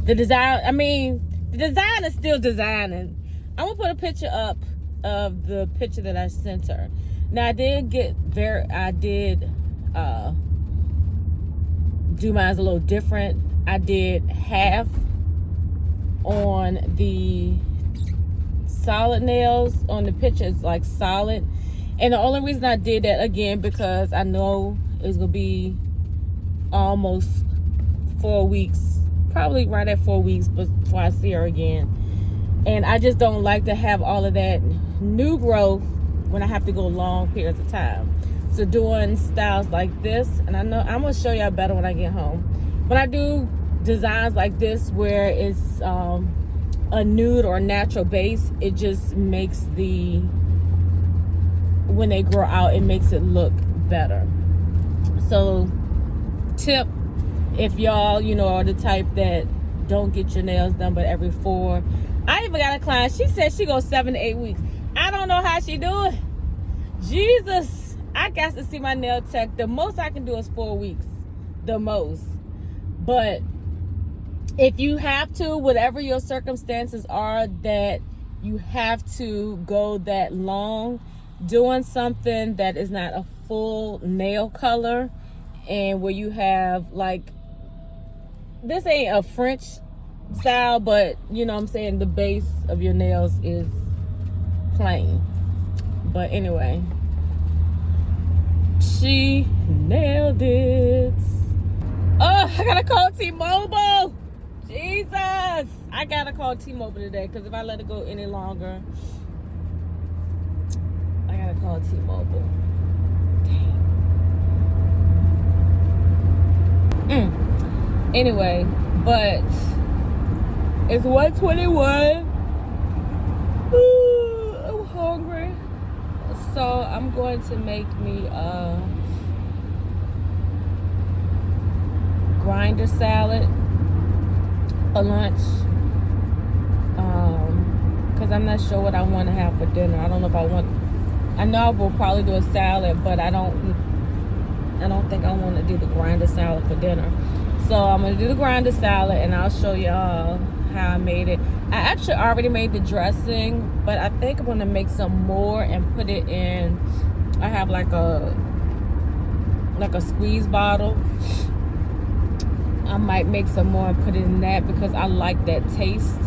the design. I mean, the design is still designing. I'm gonna put a picture up of the picture that I sent her. Now I did do mine a little different. I did half on the solid nails. On the picture it's like solid, and the only reason I did that again because I know it's gonna be almost 4 weeks, probably right at 4 weeks before I see her again. And I just don't like to have all of that new growth when I have to go long periods of time. So doing styles like this, and I know I'm gonna show y'all better when I get home. When I do designs like this where it's a nude or natural base, it just makes when they grow out, it makes it look better. So tip, if y'all are the type that don't get your nails done but every 4. I even got a client, she said she goes 7 to 8 weeks. I don't know how she do it. Jesus, I got to see my nail tech. The most I can do is 4 weeks, the most. But if you have to, whatever your circumstances are, that you have to go that long, doing something that is not a full nail color, and where you have like, this ain't a French style, but you know what I'm saying, the base of your nails is plain. But anyway, she nailed it. Oh, I gotta call T-Mobile. Jesus, I gotta call T-Mobile today, because if I let it go any longer, I gotta call T-Mobile. Dang. Anyway, but it's 1:21. I'm hungry, so I'm going to make me a grinder salad for lunch. Because I'm not sure what I want to have for dinner. I don't know if I want. I know I will probably do a salad, but I don't think I want to do the grinder salad for dinner. So I'm gonna do the grinder salad, and I'll show y'all how I made it. I actually already made the dressing, but I think I'm gonna make some more and put it in. I have like a squeeze bottle. I might make some more and put it in that because I like that taste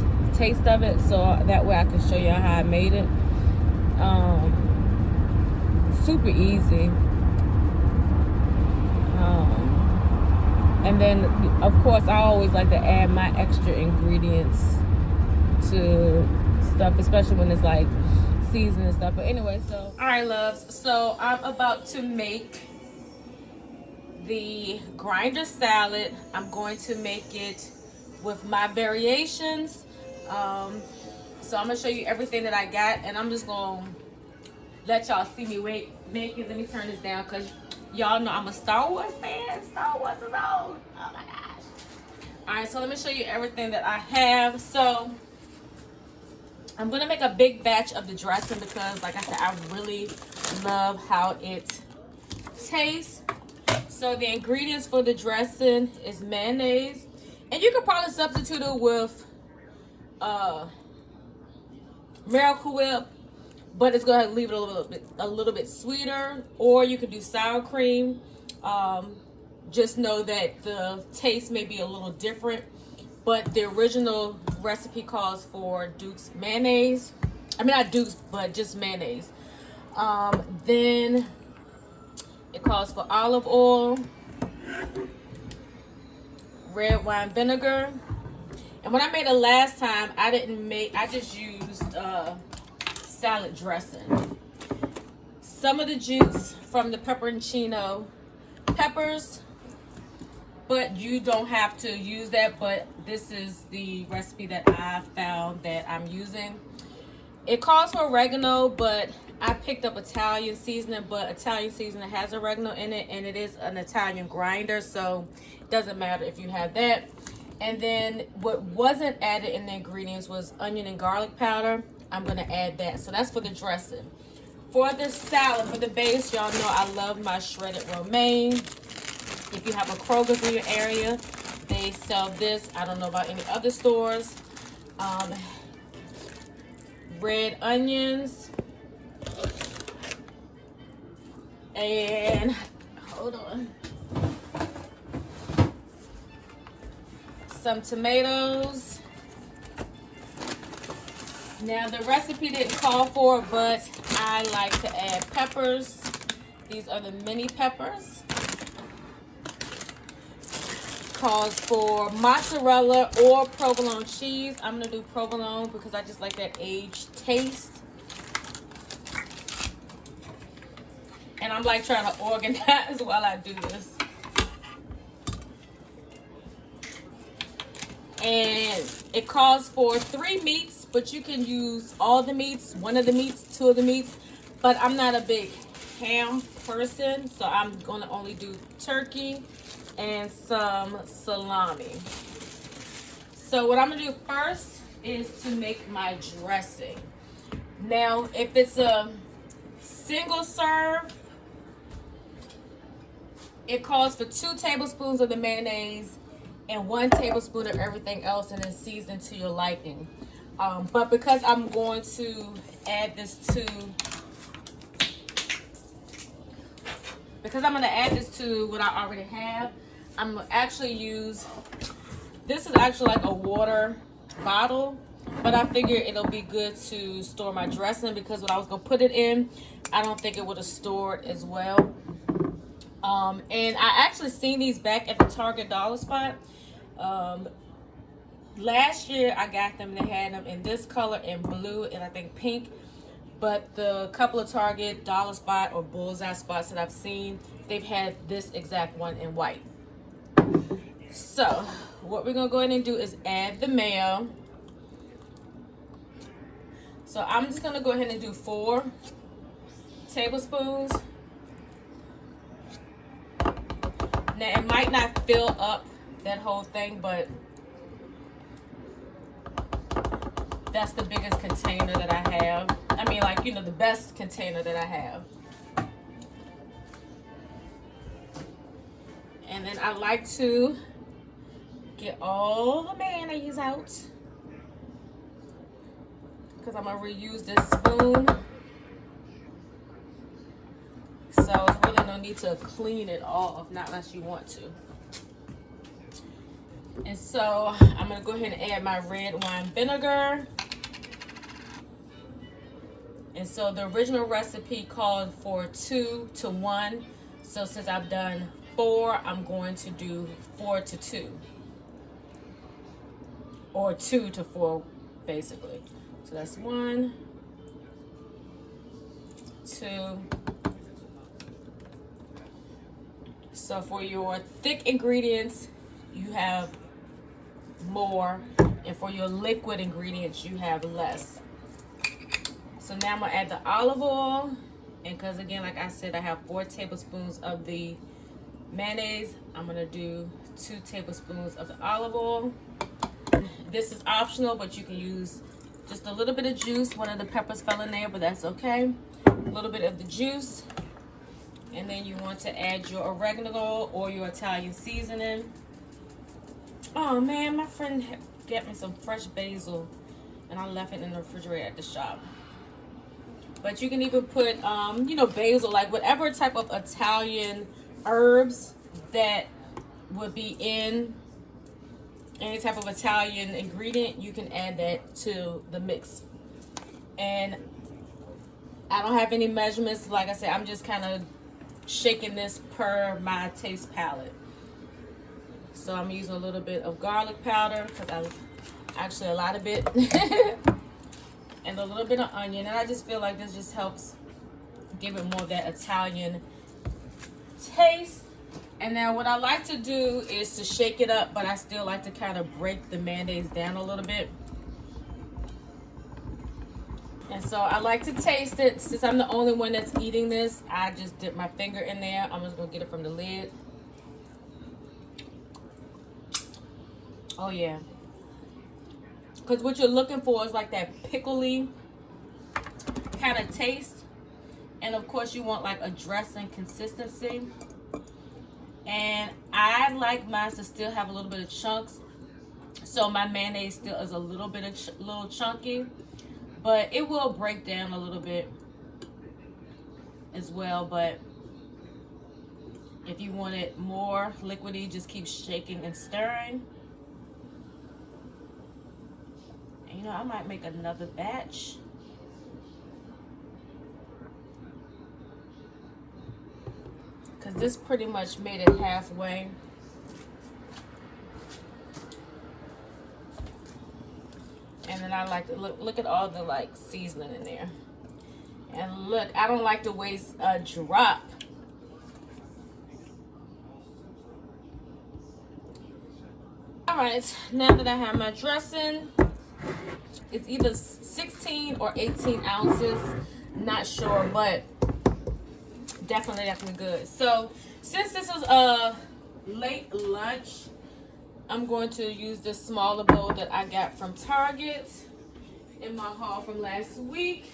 of it, so that way I can show you how I made it. Super easy. And then of course I always like to add my extra ingredients to stuff, especially when it's like seasoned and stuff. But anyway, so all right, loves, so I'm about to make the grinder salad. I'm going to make it with my variations. So I'm gonna show you everything that I got, and I'm just gonna let y'all see me make it. Let me turn this down because y'all know I'm a Star Wars fan. Star Wars is old. Oh my gosh. All right, so let me show you everything that I have. So I'm gonna make a big batch of the dressing because, like I said, I really love how it tastes. So the ingredients for the dressing is mayonnaise, and you could probably substitute it with Miracle Whip, but it's gonna leave it a little bit sweeter. Or you could do sour cream. Just know that the taste may be a little different, but the original recipe calls for Duke's mayonnaise. I mean, not Duke's, but just mayonnaise. Then it calls for olive oil, red wine vinegar. And when I made it last time, I just used salad dressing. Some of the juice from the pepperoncino peppers, but you don't have to use that. But this is the recipe that I found that I'm using. It calls for oregano, but I picked up Italian seasoning, but Italian seasoning has oregano in it, and it is an Italian grinder, so it doesn't matter if you have that. And then what wasn't added in the ingredients was onion and garlic powder. I'm gonna add that. So that's for the dressing. For the salad, for the base, y'all know I love my shredded romaine. If you have a Kroger's in your area, they sell this. I don't know about any other stores. Red onions. And hold on. Some tomatoes. Now the recipe didn't call for it, but I like to add peppers. These are the mini peppers. Calls for mozzarella or provolone cheese. I'm gonna do provolone because I just like that aged taste. And I'm like trying to organize while I do this. And it calls for 3 meats, but you can use all the meats, 1 of the meats, 2 of the meats. But I'm not a big ham person, so I'm going to only do turkey and some salami. So what I'm going to do first is to make my dressing. Now, if it's a single serve, it calls for 2 tablespoons of the mayonnaise and 1 tablespoon of everything else, and then season to your liking. But because I'm going to add this to, what I already have, I'm gonna actually use, this is actually like a water bottle, but I figured it'll be good to store my dressing because when I was gonna put it in, I don't think it would have stored as well. And I actually seen these back at the Target dollar spot. Last year I got them, they had them in this color and blue and I think pink, but the couple of Target dollar spot or bullseye spots that I've seen, they've had this exact one in white. So what we're gonna go ahead and do is add the mayo. So I'm just gonna go ahead and do 4 tablespoons. Now it might not fill up that whole thing, but that's the biggest container that I have. I mean, like, you know, the best container that I have. And then I like to get all the mayonnaise out, because I'm gonna reuse this spoon. So it's really no need to clean it off, not unless you want to. And so I'm gonna go ahead and add my red wine vinegar. And so the original recipe called for 2 to 1. So since I've done 4, I'm going to do 4 to 2. Or 2 to 4, basically. So that's 1, 2. So for your thick ingredients, you have more. And for your liquid ingredients, you have less. So now I'm gonna add the olive oil, and because again, like I said, I have 4 tablespoons of the mayonnaise, I'm gonna do 2 tablespoons of the olive oil. This is optional, but you can use just a little bit of juice. One of the peppers fell in there, but that's okay. A little bit of the juice, and then you want to add your oregano or your Italian seasoning. Oh man, my friend got me some fresh basil, and I left it in the refrigerator at the shop. But you can even put, you know, basil, like whatever type of Italian herbs that would be in any type of Italian ingredient, you can add that to the mix. And I don't have any measurements. Like I said, I'm just kind of shaking this per my taste palette. So I'm using a little bit of garlic powder, because I actually a lot of it. And a little bit of onion, and I just feel like this just helps give it more of that Italian taste. And now what I like to do is to shake it up, but I still like to kind of break the mayonnaise down a little bit. And so I like to taste it. Since I'm the only one that's eating this, I just dip my finger in there. I'm just gonna get it from the lid. Oh yeah. Because what you're looking for is like that pickly kind of taste. And of course you want like a dressing consistency. And I like mine to still have a little bit of chunks. So my mayonnaise still is a little bit of little chunky. But it will break down a little bit as well. But if you want it more liquidy, just keep shaking and stirring. You know, I might make another batch. Because this pretty much made it halfway. And then I like to look at all the like seasoning in there. And look, I don't like to waste a drop. Alright, now that I have my dressing, it's either 16 or 18 ounces, not sure, but definitely good. So since this is a late lunch, I'm going to use this smaller bowl that I got from Target in my haul from last week.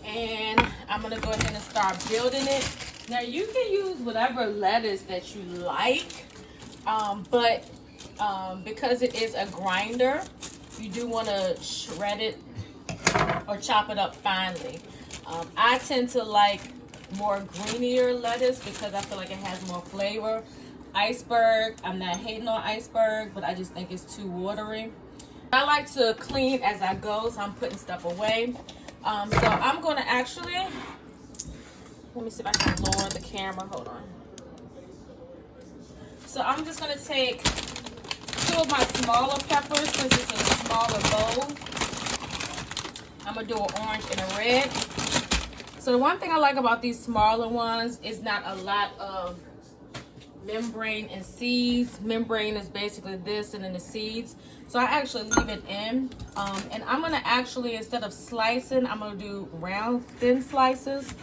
And I'm going to go ahead and start building it. Now you can use whatever lettuce that you like, but because it is a grinder, you do want to shred it or chop it up finely. I tend to like more greenier lettuce because I feel like it has more flavor. Iceberg, I'm not hating on iceberg, but I just think it's too watery. I like to clean as I go, so I'm putting stuff away. So I'm going to actually, let me see if I can lower the camera. Hold on. So I'm just going to take 2 of my smaller peppers, since it's a smaller bowl. I'm going to do an orange and a red. So the one thing I like about these smaller ones is not a lot of membrane and seeds. Membrane is basically this, and then the seeds. So I actually leave it in. And I'm gonna actually, instead of slicing, I'm gonna do round, thin slices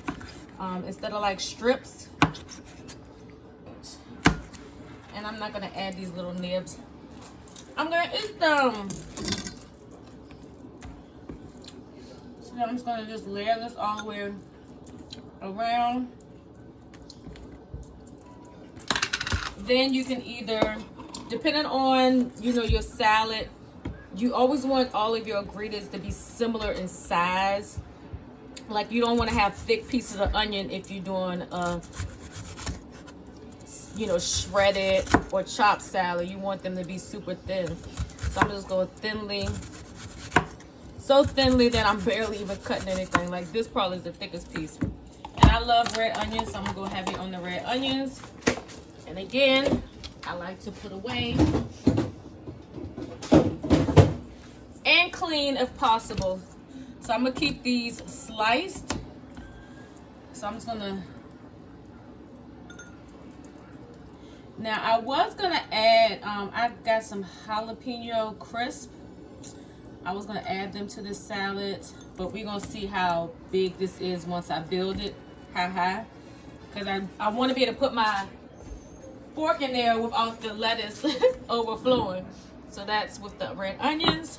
instead of like strips. And I'm not gonna add these little nibs. I'm gonna eat them. So I'm just gonna just layer this all the way around. Then you can either, depending on, you know, your salad, you always want all of your ingredients to be similar in size. Like, you don't want to have thick pieces of onion if you're doing you know, shredded or chopped salad. You want them to be super thin. So I'm just going thinly, so thinly that I'm barely even cutting anything. Like, this probably is the thickest piece. And I love red onions, so I'm gonna go heavy on the red onions. And again, I like to put away and clean if possible. So I'm gonna keep these sliced. So I'm just gonna, now I was gonna add, I got some jalapeno crisp. I was gonna add them to this salad, but we're gonna see how big this is once I build it, how high. Because I want to be able to put my fork in there without the lettuce overflowing. So that's with the red onions.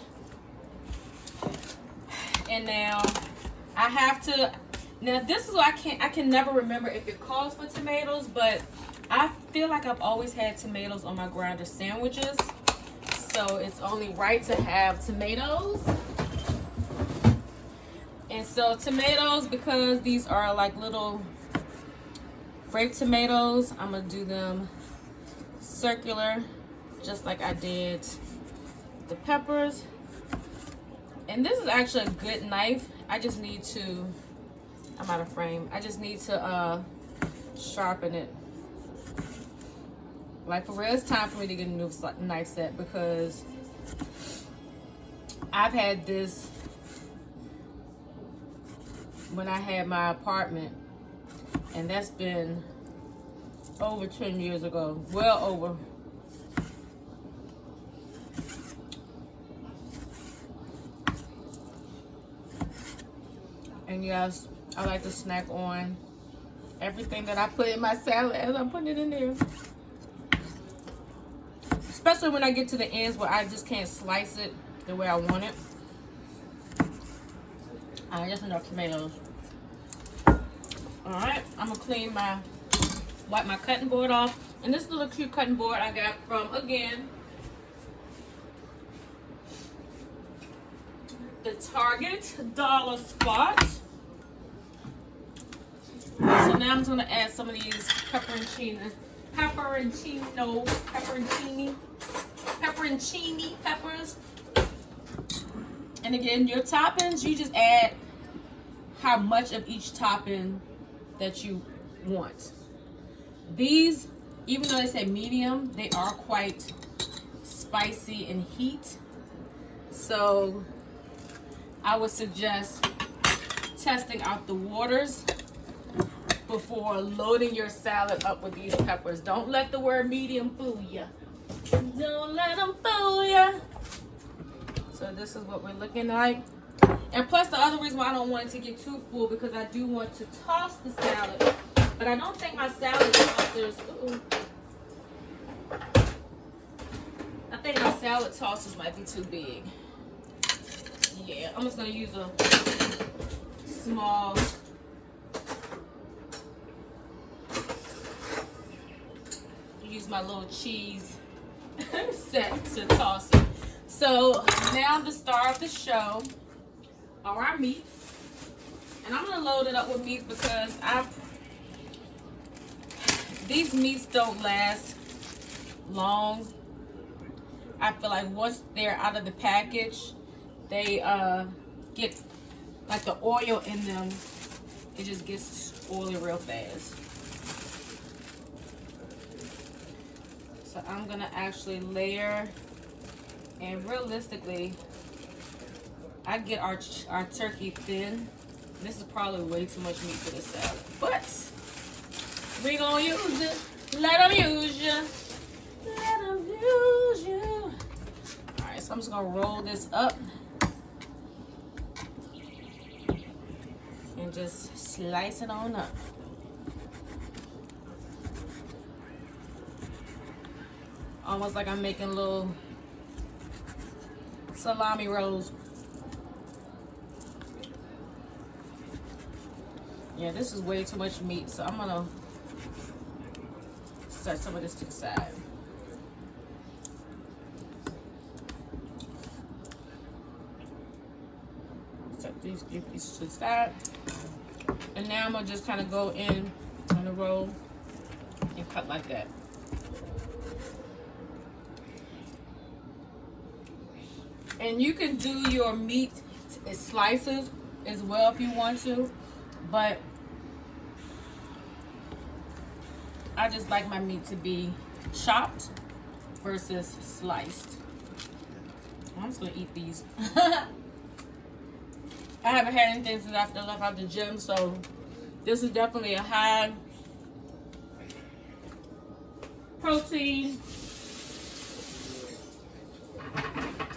And now I have to, now this is what I can never remember if it calls for tomatoes, but I feel like I've always had tomatoes on my grinder sandwiches. So it's only right to have tomatoes. And so tomatoes, because these are like little grape tomatoes, I'm gonna do them circular, just like I did the peppers. And this is actually a good knife. I just need to, I'm out of frame. I just need to sharpen it. Like, for real, it's time for me to get a new knife set, because I've had this when I had my apartment, and that's been over 10 years ago, well over. And yes, I like to snack on everything that I put in my salad as I'm putting it in there. Especially when I get to the ends where I just can't slice it the way I want it. Alright, just enough tomatoes. Alright, I'm gonna wipe my cutting board off. And this little cute cutting board I got from, again, the Target dollar spot. So now I'm just gonna add some of these pepperoncini peppers. And again, your toppings, you just add how much of each topping that you want. These, even though they say medium, they are quite spicy in heat. So I would suggest testing out the waters before loading your salad up with these peppers. Don't let the word medium fool you. Don't let them fool you. So this is what we're looking like. And plus, the other reason why I don't want it to get too full, because I do want to toss the salad. But I don't think my salad tossers, I think my salad tossers might be too big. Yeah, I'm just gonna use a small, use my little cheese set to toss it. So now the star of the show are our meats. And I'm gonna load it up with meats because these meats don't last long. I feel like once they're out of the package, they get, like, the oil in them, it just gets oily real fast. So I'm gonna actually layer, and realistically, I get our turkey thin. This is probably way too much meat for this salad, but we gonna use it. Let them use you. Let them use you. All right, so I'm just gonna roll this up and just slice it on up. Almost like I'm making little salami rolls. Yeah, this is way too much meat, so I'm gonna set some of this to the side. Set these pieces to the side. And now I'm gonna just kind of go in on the roll and cut like that. And you can do your meat in slices as well if you want to, but I just like my meat to be chopped versus sliced. I'm just gonna eat these. I haven't had anything since after I left out the gym, so this is definitely a high protein, a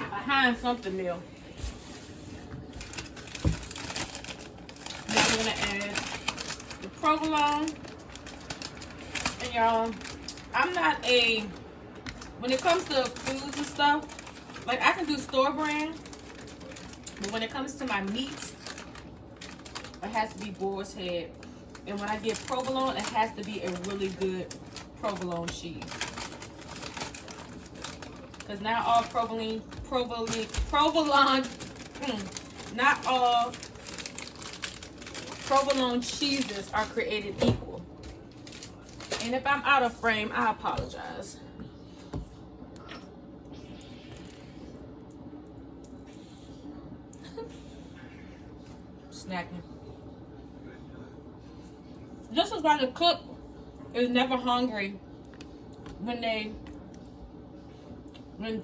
high in something meal. Now I'm gonna add the provolone. And y'all, I'm not a, when it comes to foods and stuff, like I can do store brand, but when it comes to my meat, it has to be boar's head. And when I get provolone, it has to be a really good provolone cheese. Because not all provolone, not all provolone cheeses are created equal. And if I'm out of frame, I apologize. Snacking. This is why the cook is never hungry when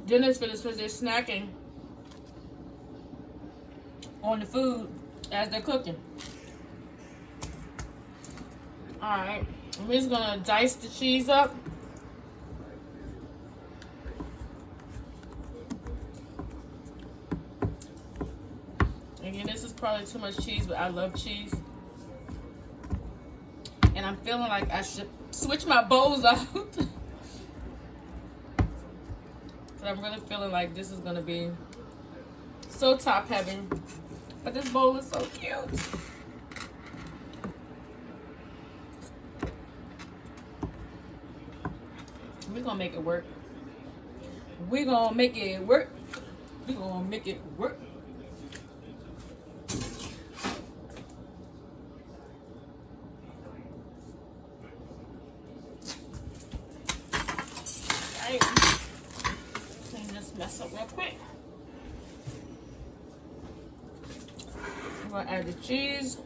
dinner's finished, because they're snacking on the food as they're cooking. Alright, I'm just gonna dice the cheese up. Again, this is probably too much cheese, but I love cheese. And I'm feeling like I should switch my bowls out. Because I'm really feeling like this is going to be so top heavy. But this bowl is so cute. We're going to make it work. We're going to make it work. We're going to make it work. Mess up real quick. I'm gonna add the cheese.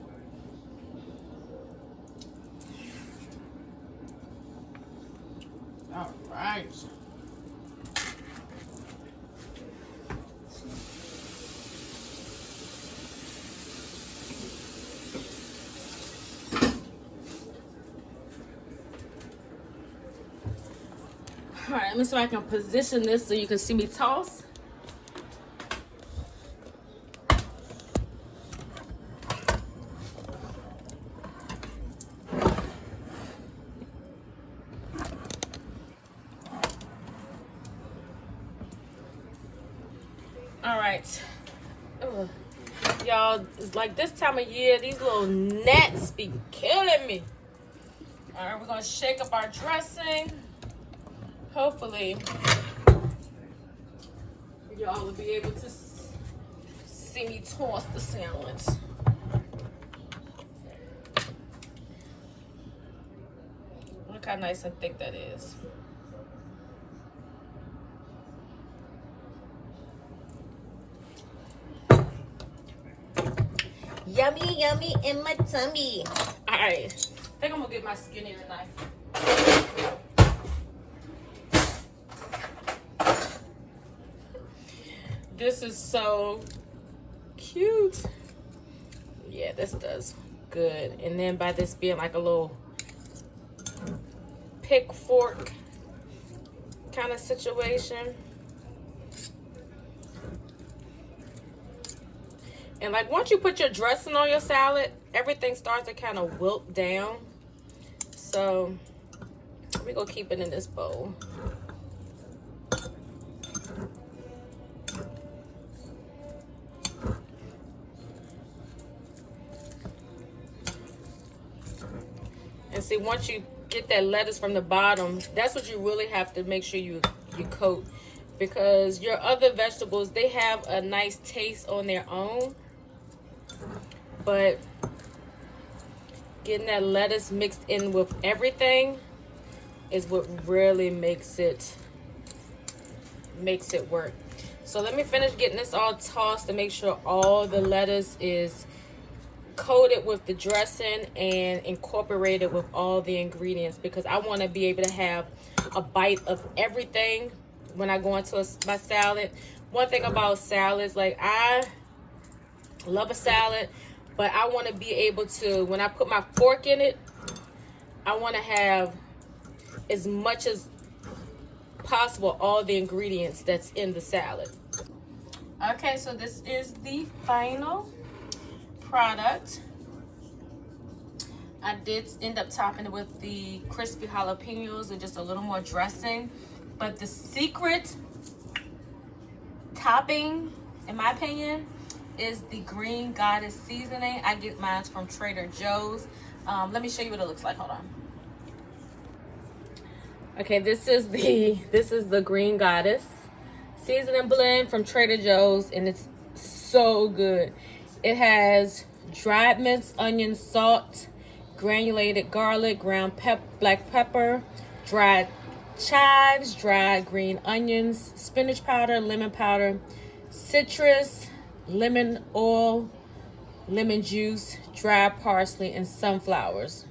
All right. All right, let me see if I can position this so you can see me toss. All right. Y'all, it's like this time of year, these little gnats be killing me. All right, we're gonna shake up our dressing. Hopefully, y'all will be able to see me toss the sandwich. Look how nice and thick that is. Yummy, yummy in my tummy. All right, I think I'm gonna get my skinny knife. This is so cute. Yeah, this does good. And then by this being like a little pick fork kind of situation. And like once you put your dressing on your salad, everything starts to kind of wilt down. So we're gonna keep it in this bowl. And see, once you get that lettuce from the bottom, that's what you really have to make sure you coat, because your other vegetables, they have a nice taste on their own, but getting that lettuce mixed in with everything is what really makes it work. So let me finish getting this all tossed to make sure all the lettuce is coated with the dressing and incorporated with all the ingredients, because I want to be able to have a bite of everything when I go into my salad. One thing about salads, like I love a salad, but I want to be able to, when I put my fork in it, I want to have as much as possible all the ingredients that's in the salad. Okay, so this is the final product. I did end up topping it with the crispy jalapenos and just a little more dressing, but the secret topping, in my opinion, is the Green Goddess seasoning. I get mine from Trader Joe's. Let me show you what it looks like. Hold on. Okay, this is the Green Goddess seasoning blend from Trader Joe's, and it's so good. It has dried minced onion, salt, granulated garlic, ground black pepper, dried chives, dried green onions, spinach powder, lemon powder, citrus, lemon oil, lemon juice, dried parsley, and sunflowers.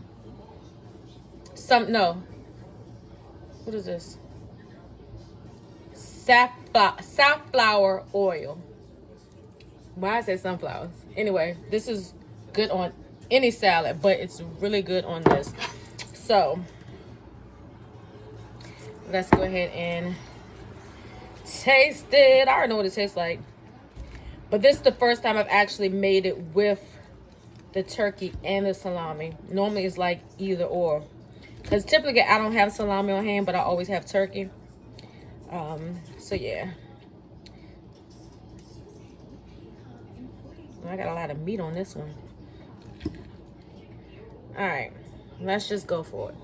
What is this? Safflower oil. Why I say sunflowers? Anyway, this is good on any salad, but it's really good on this. So let's go ahead and taste it. I already know what it tastes like, but this is the first time I've actually made it with the turkey and the salami. Normally it's like either or, because typically I don't have salami on hand, but I always have turkey. So yeah, I got a lot of meat on this one. All right, let's just go for it.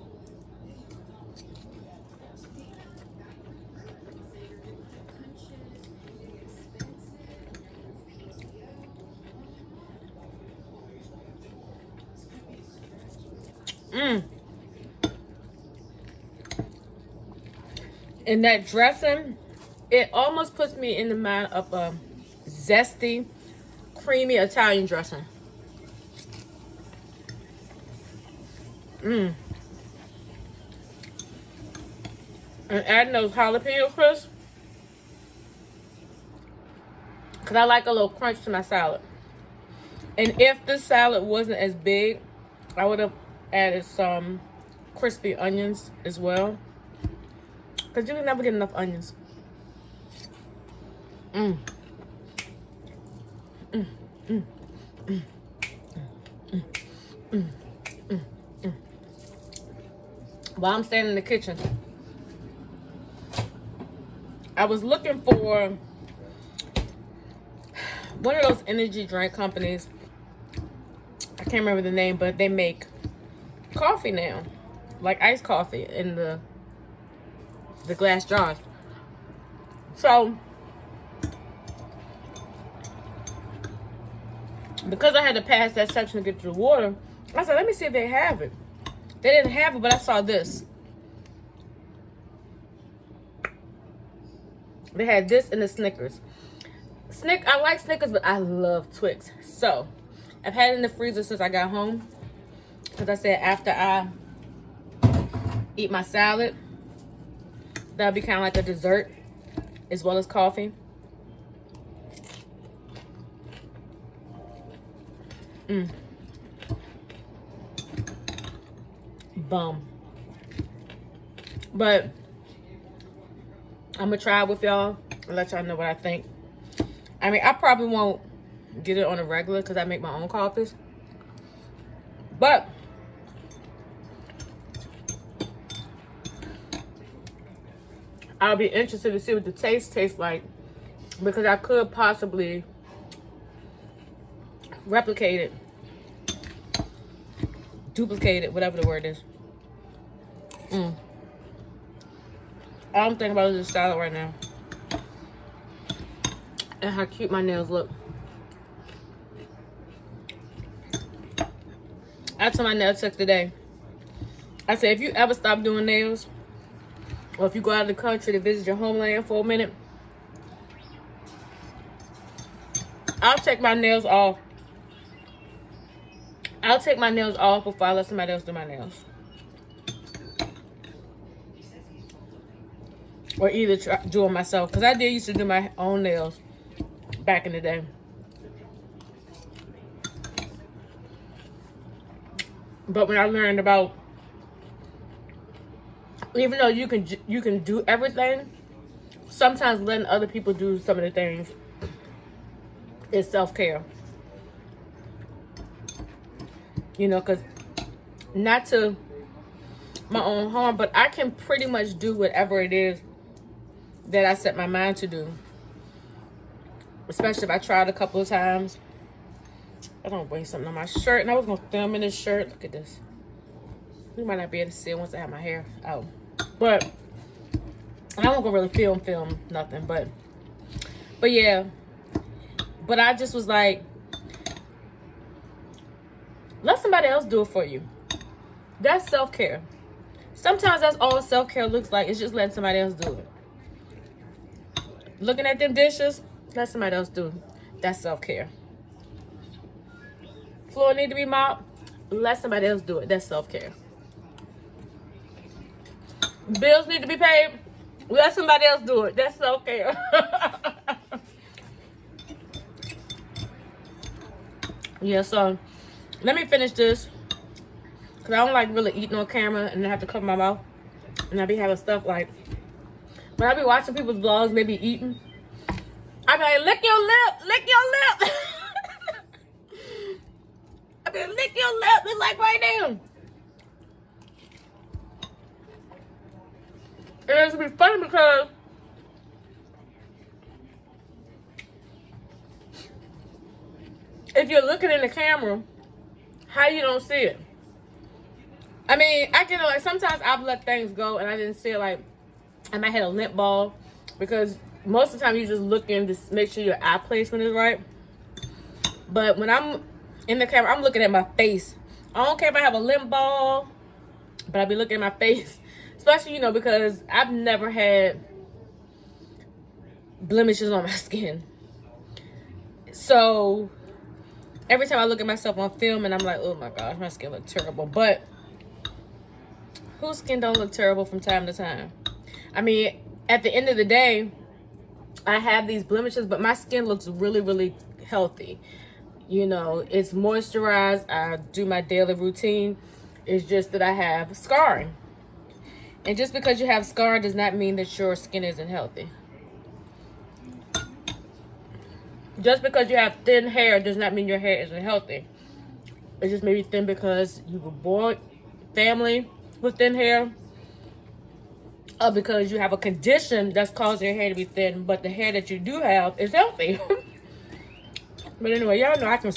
And that dressing, it almost puts me in the mind of a zesty, creamy Italian dressing. And adding those jalapeno crisps, because I like a little crunch to my salad. And if the salad wasn't as big, I would have added some crispy onions as well, because you can never get enough onions. While I'm standing in the kitchen, I was looking for one of those energy drink companies. I can't remember the name, but they make coffee now, like iced coffee in the glass jars. So because I had to pass that section to get to the water, I said, let me see if they have it. They didn't have it, but I saw this. They had this and the Snickers. I like Snickers, but I love Twix. So I've had it in the freezer since I got home, because I said after I eat my salad, that'll be kind of like a dessert as well as coffee. Bum. But I'm gonna try it with y'all and let y'all know what I think. I mean, I probably won't get it on a regular because I make my own coffees. But I'll be interested to see what the taste tastes like, because I could possibly replicate it, duplicate it, whatever the word is. All I'm thinking about is the style right now and how cute my nails look. I told my nail tech today, I said, if you ever stop doing nails, or if you go out of the country to visit your homeland for a minute, I'll take my nails off. I'll take my nails off before I let somebody else do my nails. Or either do them myself. Because I did used to do my own nails back in the day. But when I learned about, even though you can do everything, sometimes letting other people do some of the things is self-care. You know, because not to my own harm, but I can pretty much do whatever it is that I set my mind to do. Especially if I tried a couple of times. I don't bring something on my shirt, and I was going to film in this shirt. Look at this. You might not be able to see it once I have my hair out. But I won't go really film nothing. But yeah. But I just was like, let somebody else do it for you. That's self-care. Sometimes that's all self-care looks like. It's just letting somebody else do it. Looking at them dishes, let somebody else do it. That's self-care. Floor need to be mopped, let somebody else do it. That's self-care. Bills need to be paid, let somebody else do it. That's self-care. Yeah, so let me finish this, because I don't like really eating on camera and I have to cover my mouth. And I be having stuff like, when I be watching people's vlogs, they be eating, I be like, lick your lip, lick your lip. I be like, lick your lip, it's like right now. And it's be funny because if you're looking in the camera, how you don't see it? I mean, I can, like, sometimes I've let things go and I didn't see it. Like, I might have a lint ball, because most of the time you just looking to make sure your eye placement is right. But when I'm in the camera, I'm looking at my face. I don't care if I have a lint ball, but I be looking at my face. Especially, you know, because I've never had blemishes on my skin. So every time I look at myself on film and I'm like, oh my gosh, my skin looks terrible. But whose skin don't look terrible from time to time? I mean, at the end of the day, I have these blemishes, but my skin looks really, really healthy. You know, it's moisturized. I do my daily routine. It's just that I have scarring. And just because you have scar does not mean that your skin isn't healthy. Just because you have thin hair does not mean your hair isn't healthy. It's just maybe thin because you were born family with thin hair, or because you have a condition that's causing your hair to be thin, but the hair that you do have is healthy. But anyway, y'all know I can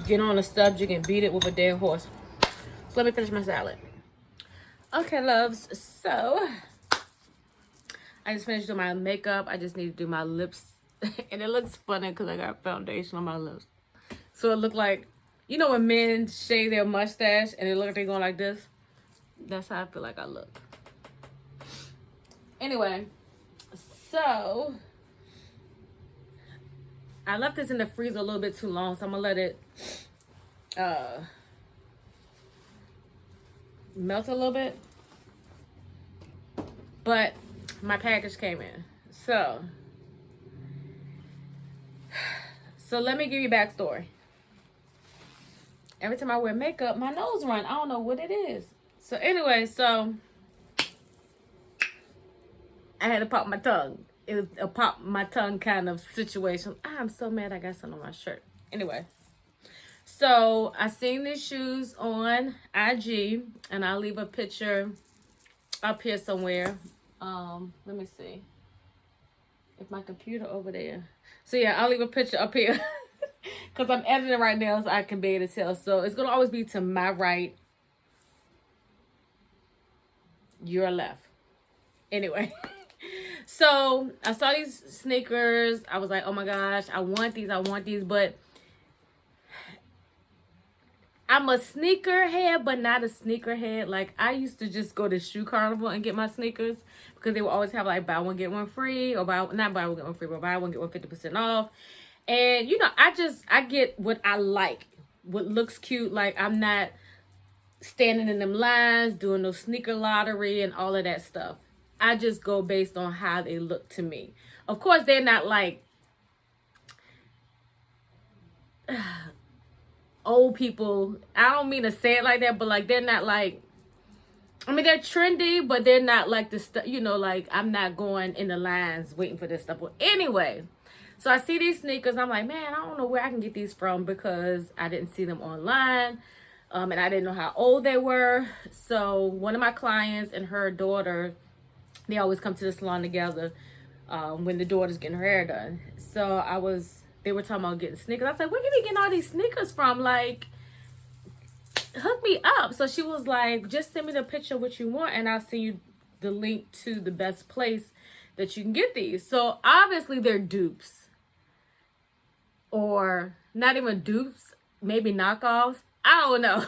get on a subject and beat it with a dead horse. So let me finish my salad. Okay, loves, so I just finished doing my makeup. I just need to do my lips. And it looks funny because I got foundation on my lips. So it looked like, you know when men shave their mustache and they look like they're going like this? That's how I feel like I look. Anyway, so I left this in the freezer a little bit too long, so I'm going to let it melt a little bit. But my package came in. So let me give you a backstory. Every time I wear makeup, my nose runs. I don't know what it is. So anyway, so I had to pop my tongue. It was a pop my tongue kind of situation. I'm so mad I got something on my shirt. Anyway, so I seen these shoes on IG, and I'll leave a picture up here somewhere. Let me see if my computer over there. So yeah, I'll leave a picture up here because I'm editing right now, so I can be able to tell. So it's gonna always be to my right, your left. Anyway. So I saw these sneakers. I was like, oh my gosh, I want these, but I'm a sneakerhead, but not a sneakerhead. Like, I used to just go to Shoe Carnival and get my sneakers because they would always have like buy one get one free, or not buy one get one free, but buy one get one 50% off. And you know, I get what I like, what looks cute. Like, I'm not standing in them lines doing no sneaker lottery and all of that stuff. I just go based on how they look to me. Of course, they're not like old people. I don't mean to say it like that, but like, they're not like, I mean, they're trendy, but they're not like the stuff, you know, like, I'm not going in the lines waiting for this stuff. Well, anyway, so I see these sneakers. I'm like, man, I don't know where I can get these from because I didn't see them online. And I didn't know how old they were. So one of my clients and her daughter, they always come to the salon together when the daughter's getting her hair done. So they were talking about getting sneakers. I said, where can you get all these sneakers from? Like, hook me up. So she was like, just send me the picture of what you want, and I'll send you the link to the best place that you can get these. So obviously they're dupes, or not even dupes, maybe knockoffs. I don't know.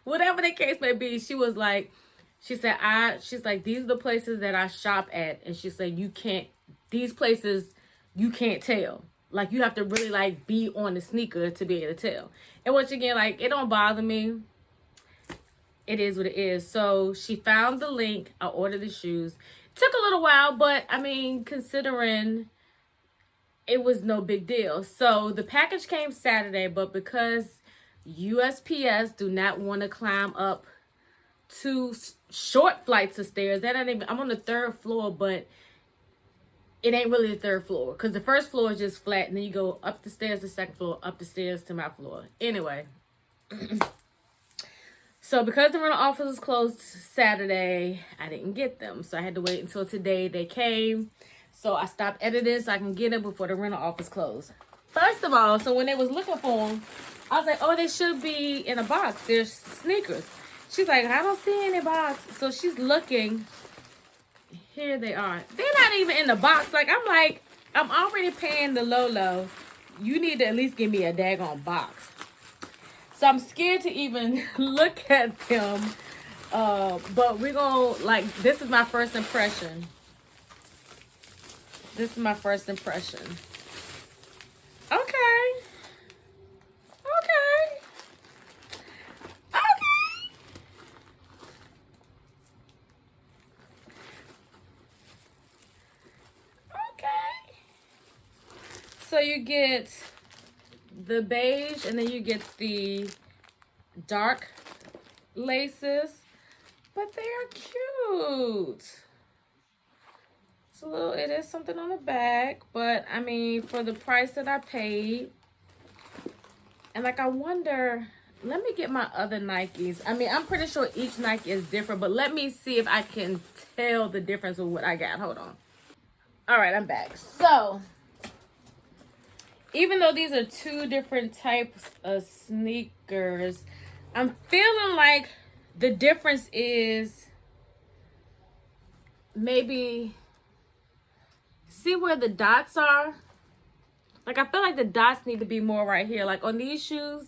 Whatever the case may be, she was like, she's like, these are the places that I shop at. And she said, these places, you can't tell. Like, you have to really like be on the sneaker to be able to tell. And once again, like, it don't bother me. It is what it is. So she found the link. I ordered the shoes. Took a little while, but I mean, considering it was no big deal. So the package came Saturday, but because USPS do not want to climb up 2 short flights of stairs. I'm on the 3rd floor, but it ain't really the 3rd floor because the 1st floor is just flat, and then you go up the stairs to the 2nd floor, up the stairs to my floor. Anyway, so because the rental office was closed Saturday, I didn't get them, so I had to wait until today. They came, so I stopped editing so I can get them before the rental office closed. First of all, so when they was looking for them, I was like, oh, they should be in a box. They're sneakers. She's like, I don't see any box. So she's looking. Here they are. They're not even in the box. Like, I'm already paying the low. You need to at least give me a daggone box. So I'm scared to even look at them. But we're going to, like, this is my first impression. Okay. So you get the beige, and then you get the dark laces, but they are cute. It is something on the back, but I mean, for the price that I paid, and like, I wonder, let me get my other Nikes. I mean, I'm pretty sure each Nike is different, but let me see if I can tell the difference of what I got. Hold on. All right, I'm back. So even though these are 2 different types of sneakers, I'm feeling like the difference is maybe, see where the dots are? Like, I feel like the dots need to be more right here. Like, on these shoes,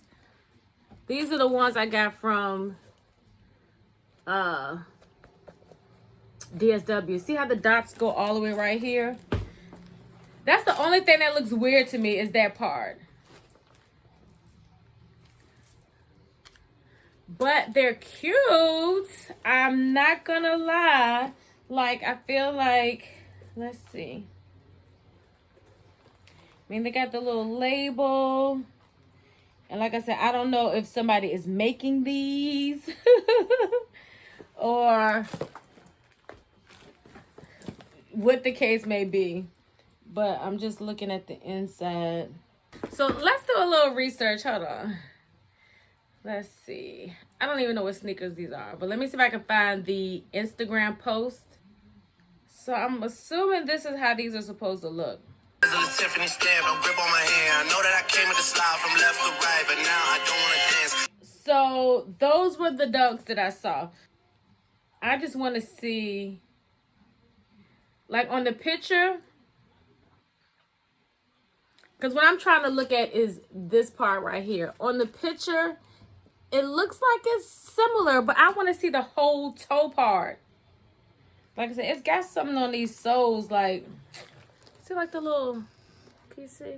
these are the ones I got from DSW. See how the dots go all the way right here? That's the only thing that looks weird to me, is that part. But they're cute. I'm not gonna lie. Like, I feel like, let's see. I mean, they got the little label. And like I said, I don't know if somebody is making these or what the case may be. But I'm just looking at the inside. So let's do a little research. Hold on. Let's see. I don't even know what sneakers these are, but let me see if I can find the Instagram post. So I'm assuming this is how these are supposed to look. So those were the dunks that I saw. I just want to see, like on the picture, because what I'm trying to look at is this part right here. On the picture, it looks like it's similar, but I want to see the whole toe part. Like I said, it's got something on these soles, like, see like the little, can you see?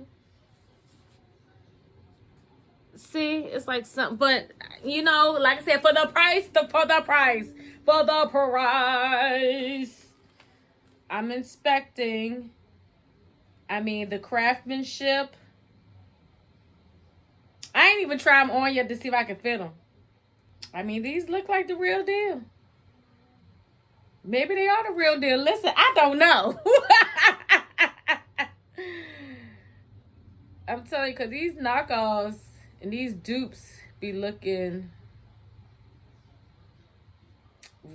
See, it's like something, but you know, like I said, for the price, I'm inspecting. I mean, the craftsmanship. I ain't even try them on yet to see if I can fit them. I mean, these look like the real deal. Maybe they are the real deal. Listen, I don't know. I'm telling you, because these knockoffs and these dupes be looking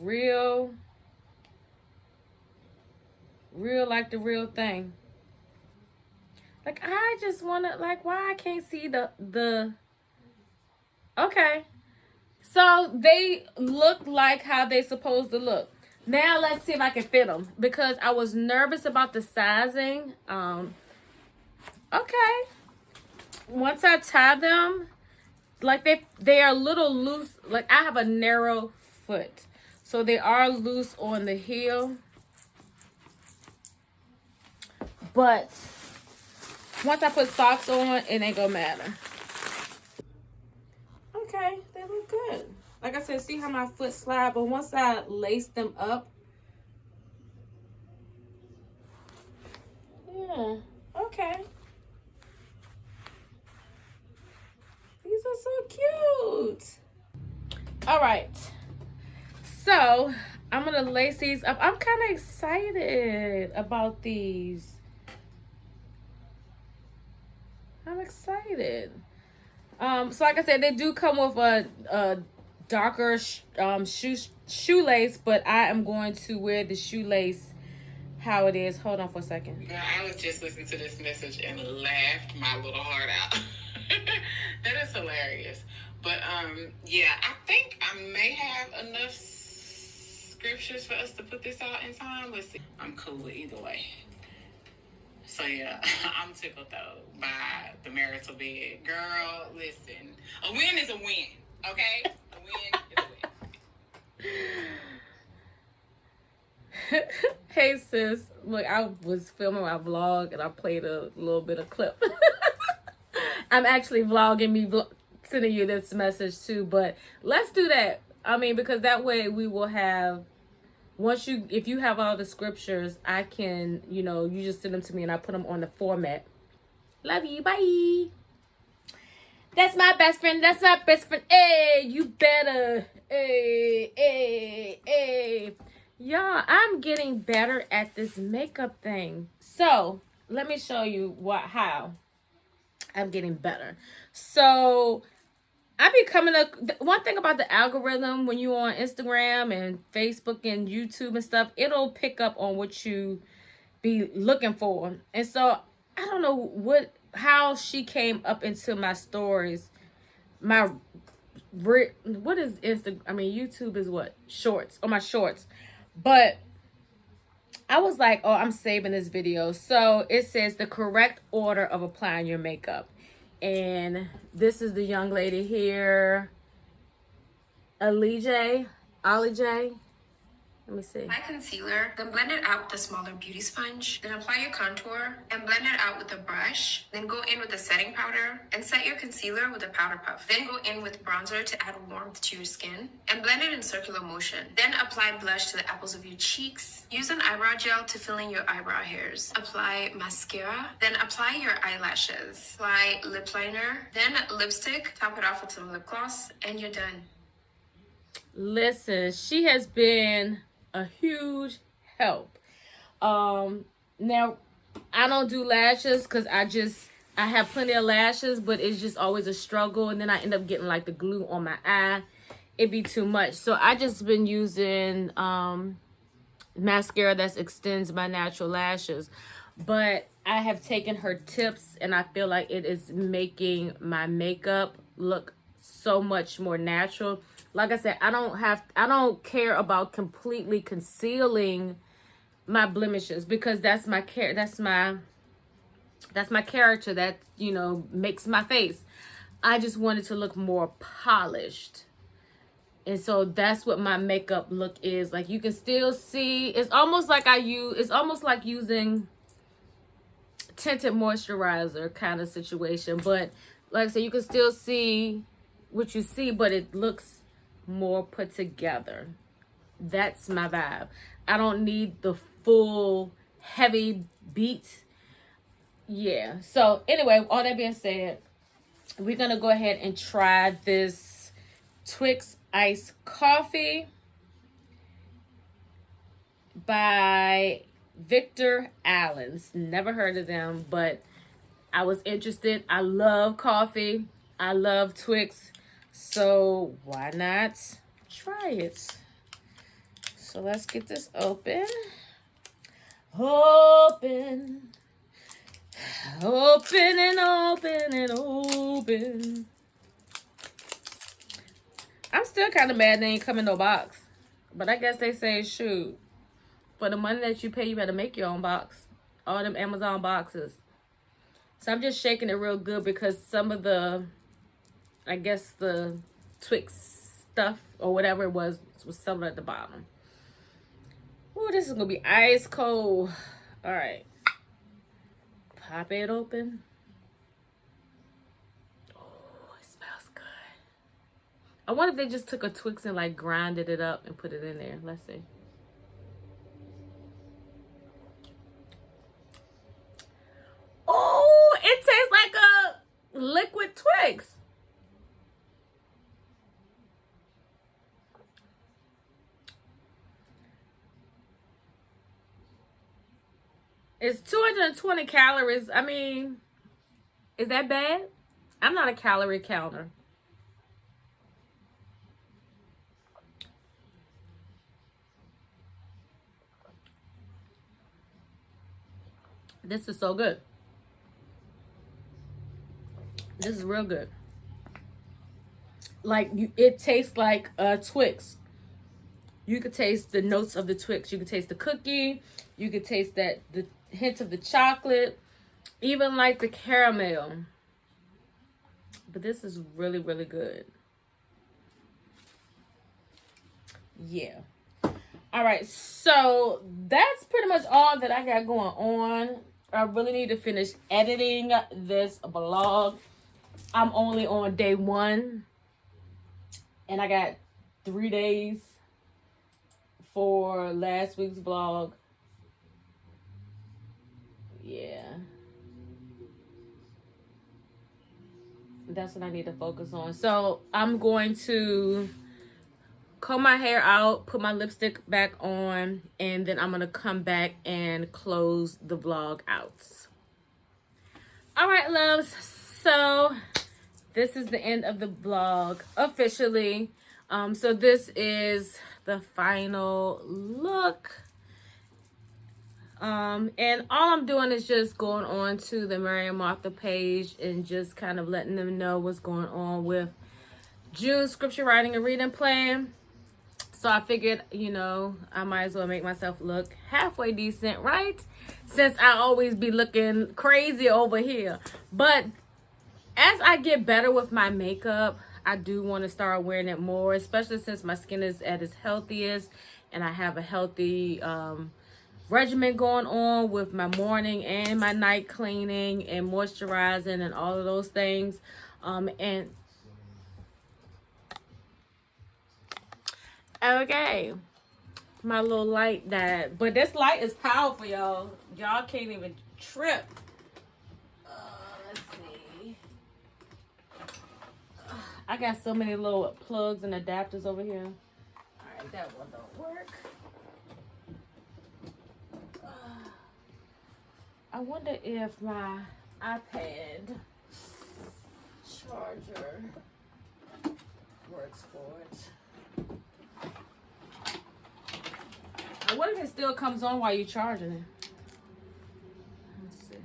real like the real thing. Like, I just want to, like, why I can't see the okay. So they look like how they supposed to look. Now let's see if I can fit them, because I was nervous about the sizing. Okay. Once I tie them, like they are a little loose. Like, I have a narrow foot, so they are loose on the heel. But once I put socks on, it ain't gonna matter. Okay, they look good. Like I said, see how my foot slide, but once I lace them up, yeah, okay. These are so cute. All right, so I'm gonna lace these up. I'm kind of excited about these. I'm excited. So like I said, they do come with a darker shoelace, but I am going to wear the shoelace how it is. Hold on for a second. Girl, I was just listening to this message and laughed my little heart out. That is hilarious. But yeah, I think I may have enough scriptures for us to put this out in time. Let's see. I'm cool with either way. So yeah, I'm tickled though by the marital bed. Girl, listen. A win is a win, okay? A win is a win. Hey sis, look, I was filming my vlog and I played a little bit of clip. I'm actually vlogging me sending you this message too, but let's do that. I mean, because that way we will have, if you have all the scriptures, I can, you know, you just send them to me and I put them on the format. Love you. Bye. That's my best friend. That's my best friend. Hey, you better. Hey. Y'all, I'm getting better at this makeup thing. So let me show you how I'm getting better. So I be coming up. One thing about the algorithm, when you on Instagram and Facebook and YouTube and stuff, it'll pick up on what you be looking for. And so I don't know how she came up into my stories. What is Insta? I mean, YouTube is what? Shorts, or my shorts. But I was like, oh, I'm saving this video. So it says the correct order of applying your makeup. And this is the young lady here, Ali J. Let me see. Apply concealer, then blend it out with a smaller beauty sponge. Then apply your contour and blend it out with a brush. Then go in with a setting powder and set your concealer with a powder puff. Then go in with bronzer to add warmth to your skin and blend it in circular motion. Then apply blush to the apples of your cheeks. Use an eyebrow gel to fill in your eyebrow hairs. Apply mascara. Then apply your eyelashes. Apply lip liner. Then lipstick. Top it off with some lip gloss and you're done. Listen, she has been a huge help. Now I don't do lashes because I have plenty of lashes, but it's just always a struggle, and then I end up getting like the glue on my eye. It'd be too much. So I just been using mascara that extends my natural lashes. But I have taken her tips, and I feel like it is making my makeup look so much more natural. Like I said, I don't care about completely concealing my blemishes, because that's my character that, you know, makes my face. I just wanted to look more polished. And so that's what my makeup look is. Like, you can still see, it's almost like using tinted moisturizer kind of situation. But like I said, you can still see what you see, but it looks more put together. That's my vibe. I don't need the full heavy beat. Yeah. So anyway, all that being said, we're going to go ahead and try this Twix iced coffee by Victor Allen's. Never heard of them, but I was interested. I love coffee. I love Twix. So why not try it? So let's get this open. Open. Open and open and open. I'm still kind of mad they ain't come in no box. But I guess they say, shoot, for the money that you pay, you better make your own box. All them Amazon boxes. So I'm just shaking it real good because some of the, I guess the Twix stuff or whatever it was somewhere at the bottom. Ooh, this is going to be ice cold. All right. Pop it open. Oh, it smells good. I wonder if they just took a Twix and like grinded it up and put it in there. Let's see. Oh, it tastes like a liquid Twix. It's 220 calories. I mean, is that bad? I'm not a calorie counter. This is so good. This is real good. Like, it tastes like a Twix. You could taste the notes of the Twix. You could taste the cookie. You could taste the hint of the chocolate. Even like the caramel. But this is really, really good. Yeah. All right. So that's pretty much all that I got going on. I really need to finish editing this vlog. I'm only on day 1. And I got 3 days for last week's vlog. Yeah. That's what I need to focus on. So I'm going to comb my hair out, put my lipstick back on, and then I'm going to come back and close the vlog out. All right, loves. So this is the end of the vlog officially. So this is the final look. And all I'm doing is just going on to the Mary and Martha page and just kind of letting them know what's going on with June's scripture writing and reading plan. So I figured, you know, I might as well make myself look halfway decent, right? Since I always be looking crazy over here. But as I get better with my makeup, I do want to start wearing it more, especially since my skin is at its healthiest and I have a healthy regimen going on with my morning and my night cleaning and moisturizing and all of those things. And okay, my little light died, but this light is powerful, y'all. Y'all can't even trip. Let's see. I got so many little plugs and adapters over here. All right, that one don't work. I wonder if my iPad charger works for it. And what if it still comes on while you're charging it? Let's see.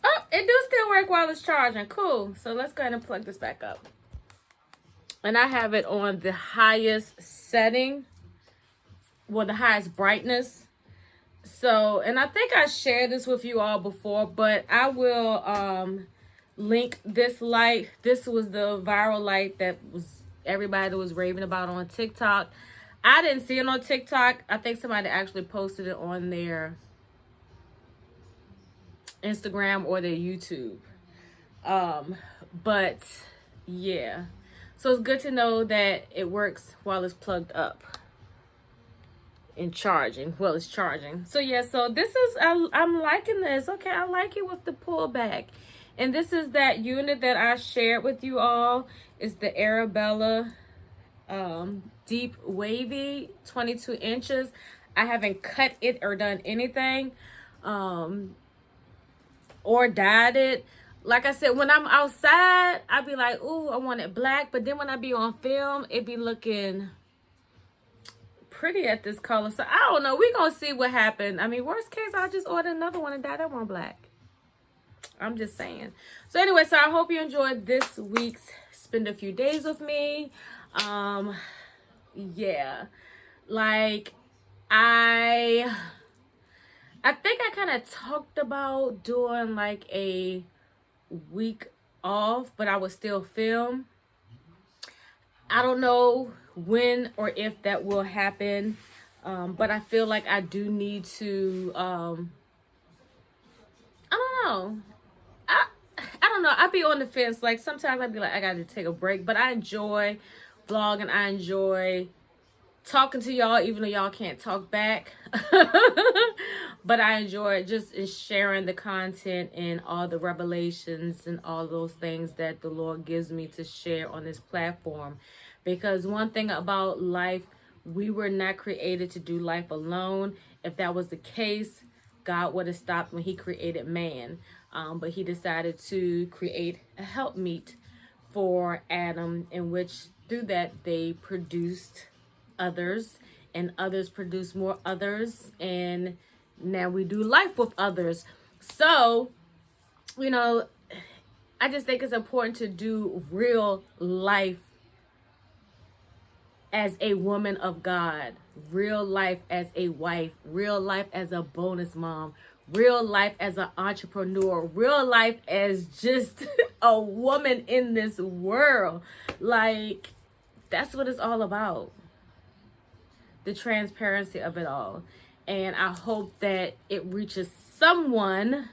Oh, it do still work while it's charging. Cool. So let's go ahead and plug this back up. And I have it on the highest setting. Well, the highest brightness. So, and I think I shared this with you all before, but I will link this light. This was the viral light that was everybody was raving about on TikTok. I didn't see it on TikTok. I think somebody actually posted it on their Instagram or their YouTube. But yeah. So it's good to know that it works while it's plugged up and charging. Well, it's charging. So yeah, so this is, I'm liking this. Okay, I like it with the pullback. And this is that unit that I shared with you all. It's the Arabella Deep Wavy, 22 inches. I haven't cut it or done anything or dyed it. Like I said, when I'm outside, I be like, ooh, I want it black. But then when I be on film, it be looking pretty at this color. So I don't know. We're going to see what happened. I mean, worst case, I'll just order another one and dye that one black. I'm just saying. So anyway, so I hope you enjoyed this week's Spend a Few Days with me. Yeah. Like, I think I kind of talked about doing like a week off, but I would still film. I don't know when or if that will happen, but I feel like I do need to I don't know. I don't know. I be on the fence. Like sometimes I be like, I gotta take a break, but I enjoy vlogging. I enjoy talking to y'all, even though y'all can't talk back. But I enjoy just sharing the content and all the revelations and all those things that the Lord gives me to share on this platform. Because one thing about life, we were not created to do life alone. If that was the case, God would have stopped when he created man. But he decided to create a helpmeet for Adam, in which through that they produced others, and others produce more others, and now we do life with others. So, you know, I just think it's important to do real life as a woman of God, real life as a wife, real life as a bonus mom, real life as an entrepreneur, real life as just a woman in this world. Like, that's what it's all about. The transparency of it all. And I hope that it reaches someone,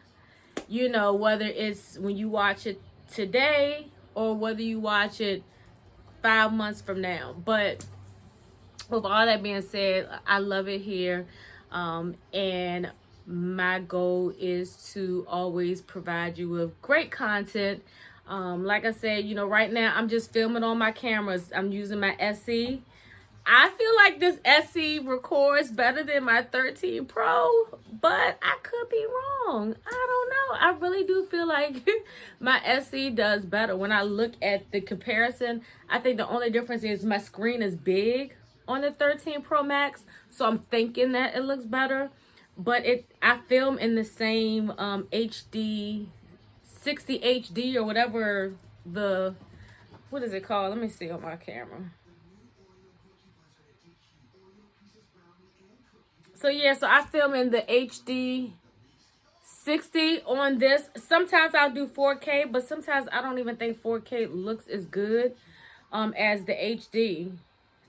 you know, whether it's when you watch it today or whether you watch it 5 months from now. But with all that being said, I love it here. And my goal is to always provide you with great content. Like I said, you know, right now I'm just filming on my cameras. I'm using my SE. I feel like this SE records better than my 13 Pro, but I could be wrong. I don't know. I really do feel like my SE does better. When I look at the comparison, I think the only difference is my screen is big on the 13 Pro Max, so I'm thinking that it looks better. But I film in the same HD, 60 HD or whatever what is it called? Let me see on my camera. So yeah, so I film in the HD 60 on this. Sometimes I'll do 4K, but sometimes I don't even think 4K looks as good as the HD,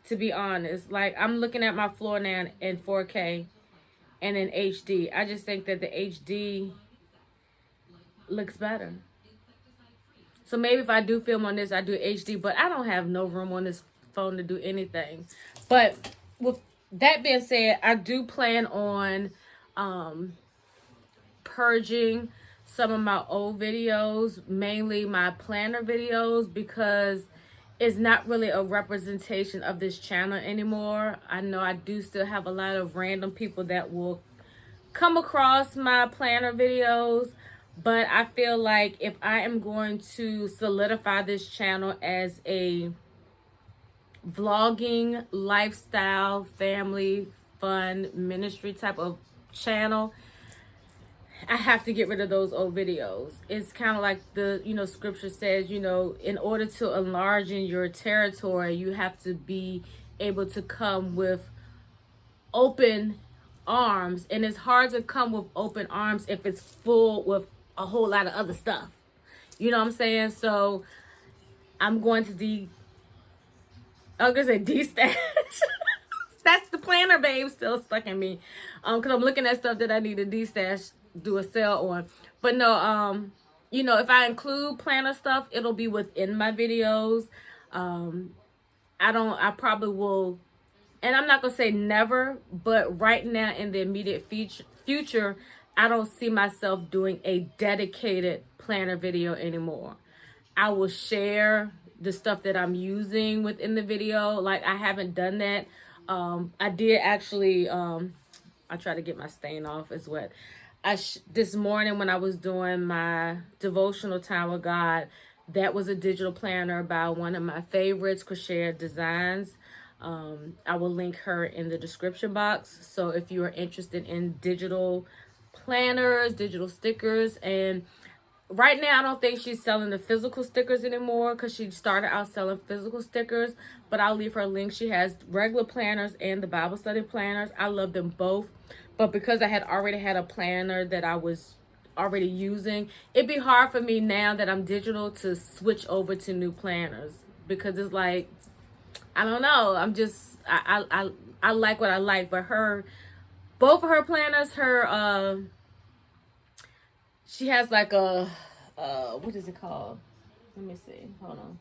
to be honest. Like, I'm looking at my floor now in 4K and in HD. I just think that the HD looks better. So maybe if I do film on this, I do HD, but I don't have no room on this phone to do anything. But with that being said, I do plan on purging some of my old videos, mainly my planner videos, because is not really a representation of this channel anymore. I know I do still have a lot of random people that will come across my planner videos, but I feel like if I am going to solidify this channel as a vlogging, lifestyle, family, fun, ministry type of channel, I have to get rid of those old videos. It's kind of like the, scripture says, in order to enlarge in your territory, you have to be able to come with open arms. And it's hard to come with open arms if it's full with a whole lot of other stuff. You know what I'm saying? So I'm going to de-stash. That's the planner, babe, still stuck in me. Because I'm looking at stuff that I need to de-stash, do a sale on. But no, if I include planner stuff, it'll be within my videos. I probably will, and I'm not gonna say never, but right now in the immediate future, I don't see myself doing a dedicated planner video anymore. I will share the stuff that I'm using within the video. Like, I haven't done that. I did actually, I try to get my stain off, it's wet. This morning when I was doing my devotional time with God, that was a digital planner by one of my favorites, Crochet Designs. I will link her in the description box. So if you are interested in digital planners, digital stickers, and right now I don't think she's selling the physical stickers anymore because she started out selling physical stickers, but I'll leave her link. She has regular planners and the Bible study planners. I love them both. But because I had already had a planner that I was already using, it'd be hard for me now that I'm digital to switch over to new planners, because it's like, I don't know, I'm just, I like what I like. But both of her planners, she has like a, what is it called? Let me see, hold on.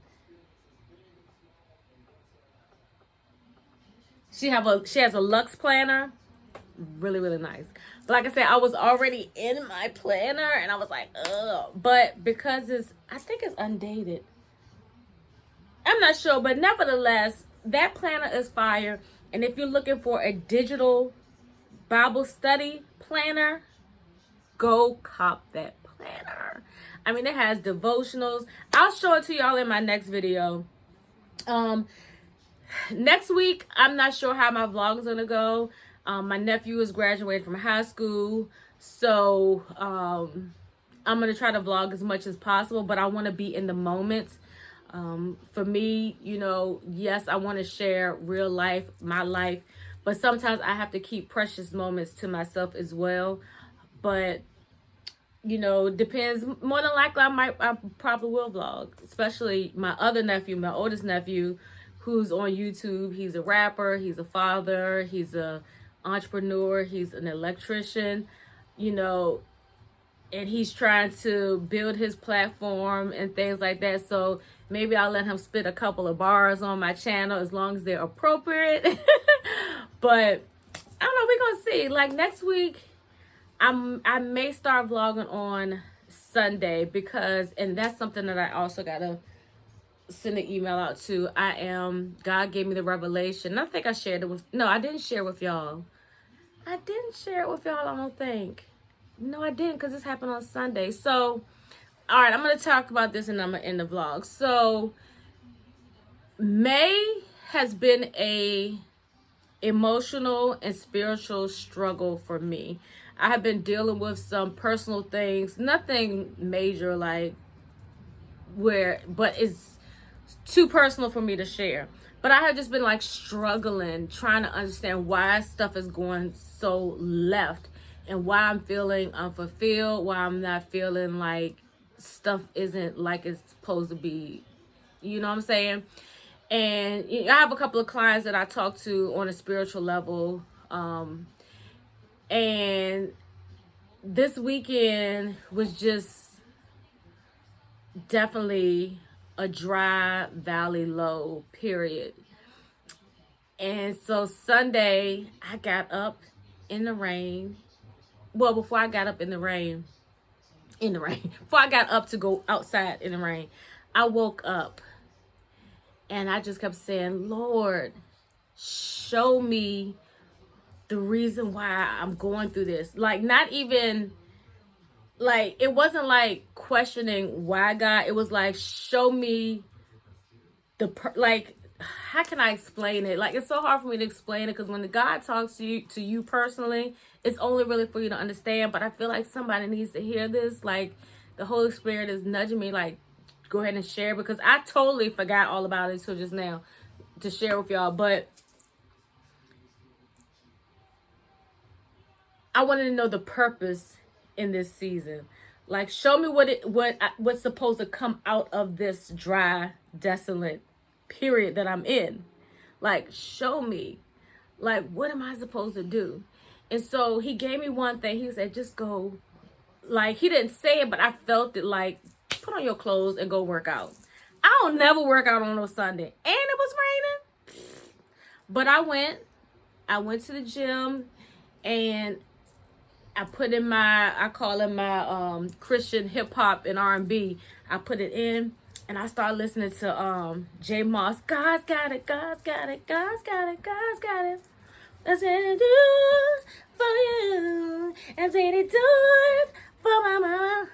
She has a luxe planner. Really, really nice. But like I said, I was already in my planner and I was like, ugh. But because I think it's undated. I'm not sure, but nevertheless, that planner is fire. And if you're looking for a digital Bible study planner, go cop that planner. I mean, it has devotionals. I'll show it to y'all in my next video. Next week, I'm not sure how my vlog is gonna go. My nephew is graduating from high school, so I'm gonna try to vlog as much as possible, but I want to be in the moment. For me, yes, I want to share real life, my life, but sometimes I have to keep precious moments to myself as well. But depends. More than likely, I probably will vlog, especially my other nephew, my oldest nephew, who's on YouTube. He's a rapper, he's a father, he's a entrepreneur, he's an electrician, and he's trying to build his platform and things like that. So maybe I'll let him spit a couple of bars on my channel as long as they're appropriate. But I don't know, we're gonna see. Like next week, I may start vlogging on Sunday, because, and that's something that I also gotta send an email out to. God gave me the revelation. I think I shared it with, no, I didn't share with y'all. I don't think. No, I didn't, because this happened on Sunday. So, all right, I'm going to talk about this and I'm going to end the vlog. So, May has been a emotional and spiritual struggle for me. I have been dealing with some personal things, nothing major, but it's too personal for me to share. But I have just been struggling, trying to understand why stuff is going so left and why I'm feeling unfulfilled, why I'm not feeling like stuff isn't like it's supposed to be. You know what I'm saying? And I have a couple of clients that I talk to on a spiritual level. And this weekend was just definitely a dry valley low period. And so Sunday I got up in the rain. Well, before I got up before I got up to go outside in the rain, I woke up And I just kept saying, Lord, show me the reason why I'm going through this. Like, not even, like, it wasn't like questioning why, God. It was like, show me like, how can I explain it? Like, it's so hard for me to explain it, because when the God talks to you personally, it's only really for you to understand. But I feel like somebody needs to hear this. Like, the Holy Spirit is nudging me, like, go ahead and share, because I totally forgot all about it until just now to share with y'all. But I wanted to know the purpose in this season. Like, show me what's supposed to come out of this dry, desolate period that I'm in. Like, show me. Like, what am I supposed to do? And so he gave me one thing. He said, just go. Like, he didn't say it, but I felt it. Like, put on your clothes and go work out. I don't never work out on no Sunday. And it was raining. But I went to the gym, and I put in I call it my Christian hip hop and R&B. I put it in, and I started listening to J Moss. God's got it, God's got it, God's got it, God's got it. That's what he do for you. That's what he do it for my mama.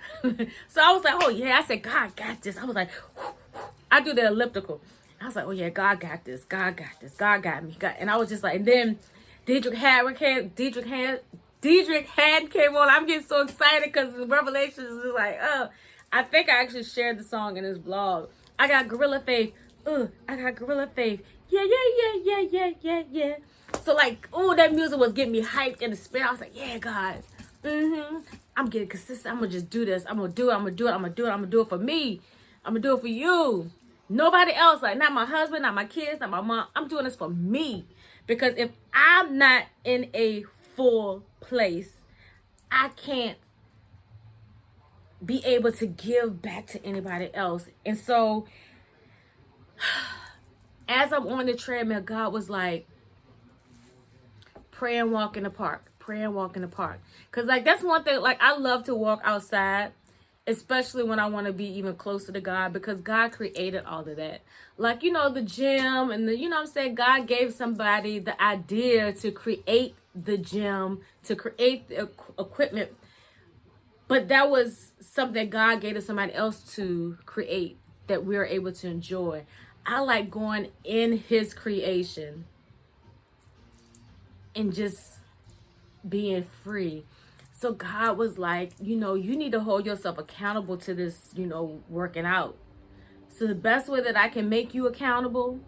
So I was like, oh yeah. I said, God got this. I was like, I do the elliptical. I was like, oh yeah, God got this. God got this. God got me. And I was just like, and then Diedrich Haddon came on. I'm getting so excited because the Revelations is like, oh, I think I actually shared the song in his blog. I got gorilla faith. I got gorilla faith. Yeah, yeah, yeah, yeah, yeah, yeah, yeah. So like, oh, that music was getting me hyped in the spirit. I was like, yeah, God. I'm getting consistent. I'm gonna just do this. I'm gonna do it. I'm gonna do it. I'm gonna do it. I'm gonna do it for me. I'm gonna do it for you. Nobody else. Like, not my husband, not my kids, not my mom. I'm doing this for me. Because if I'm not in a full place, I can't be able to give back to anybody else. And so as I'm on the treadmill, God was like, pray and walk in the park. Pray and walk in the park. Because like, that's one thing. Like, I love to walk outside, especially when I want to be even closer to God, because God created all of that. Like, you know, the gym and the, you know what I'm saying? God gave somebody the idea to create the gym, to create the equipment. But that was something God gave to somebody else to create that we are able to enjoy. I like going in his creation and just being free. So God was like, you know, you need to hold yourself accountable to this, you know, working out. So the best way that I can make you accountable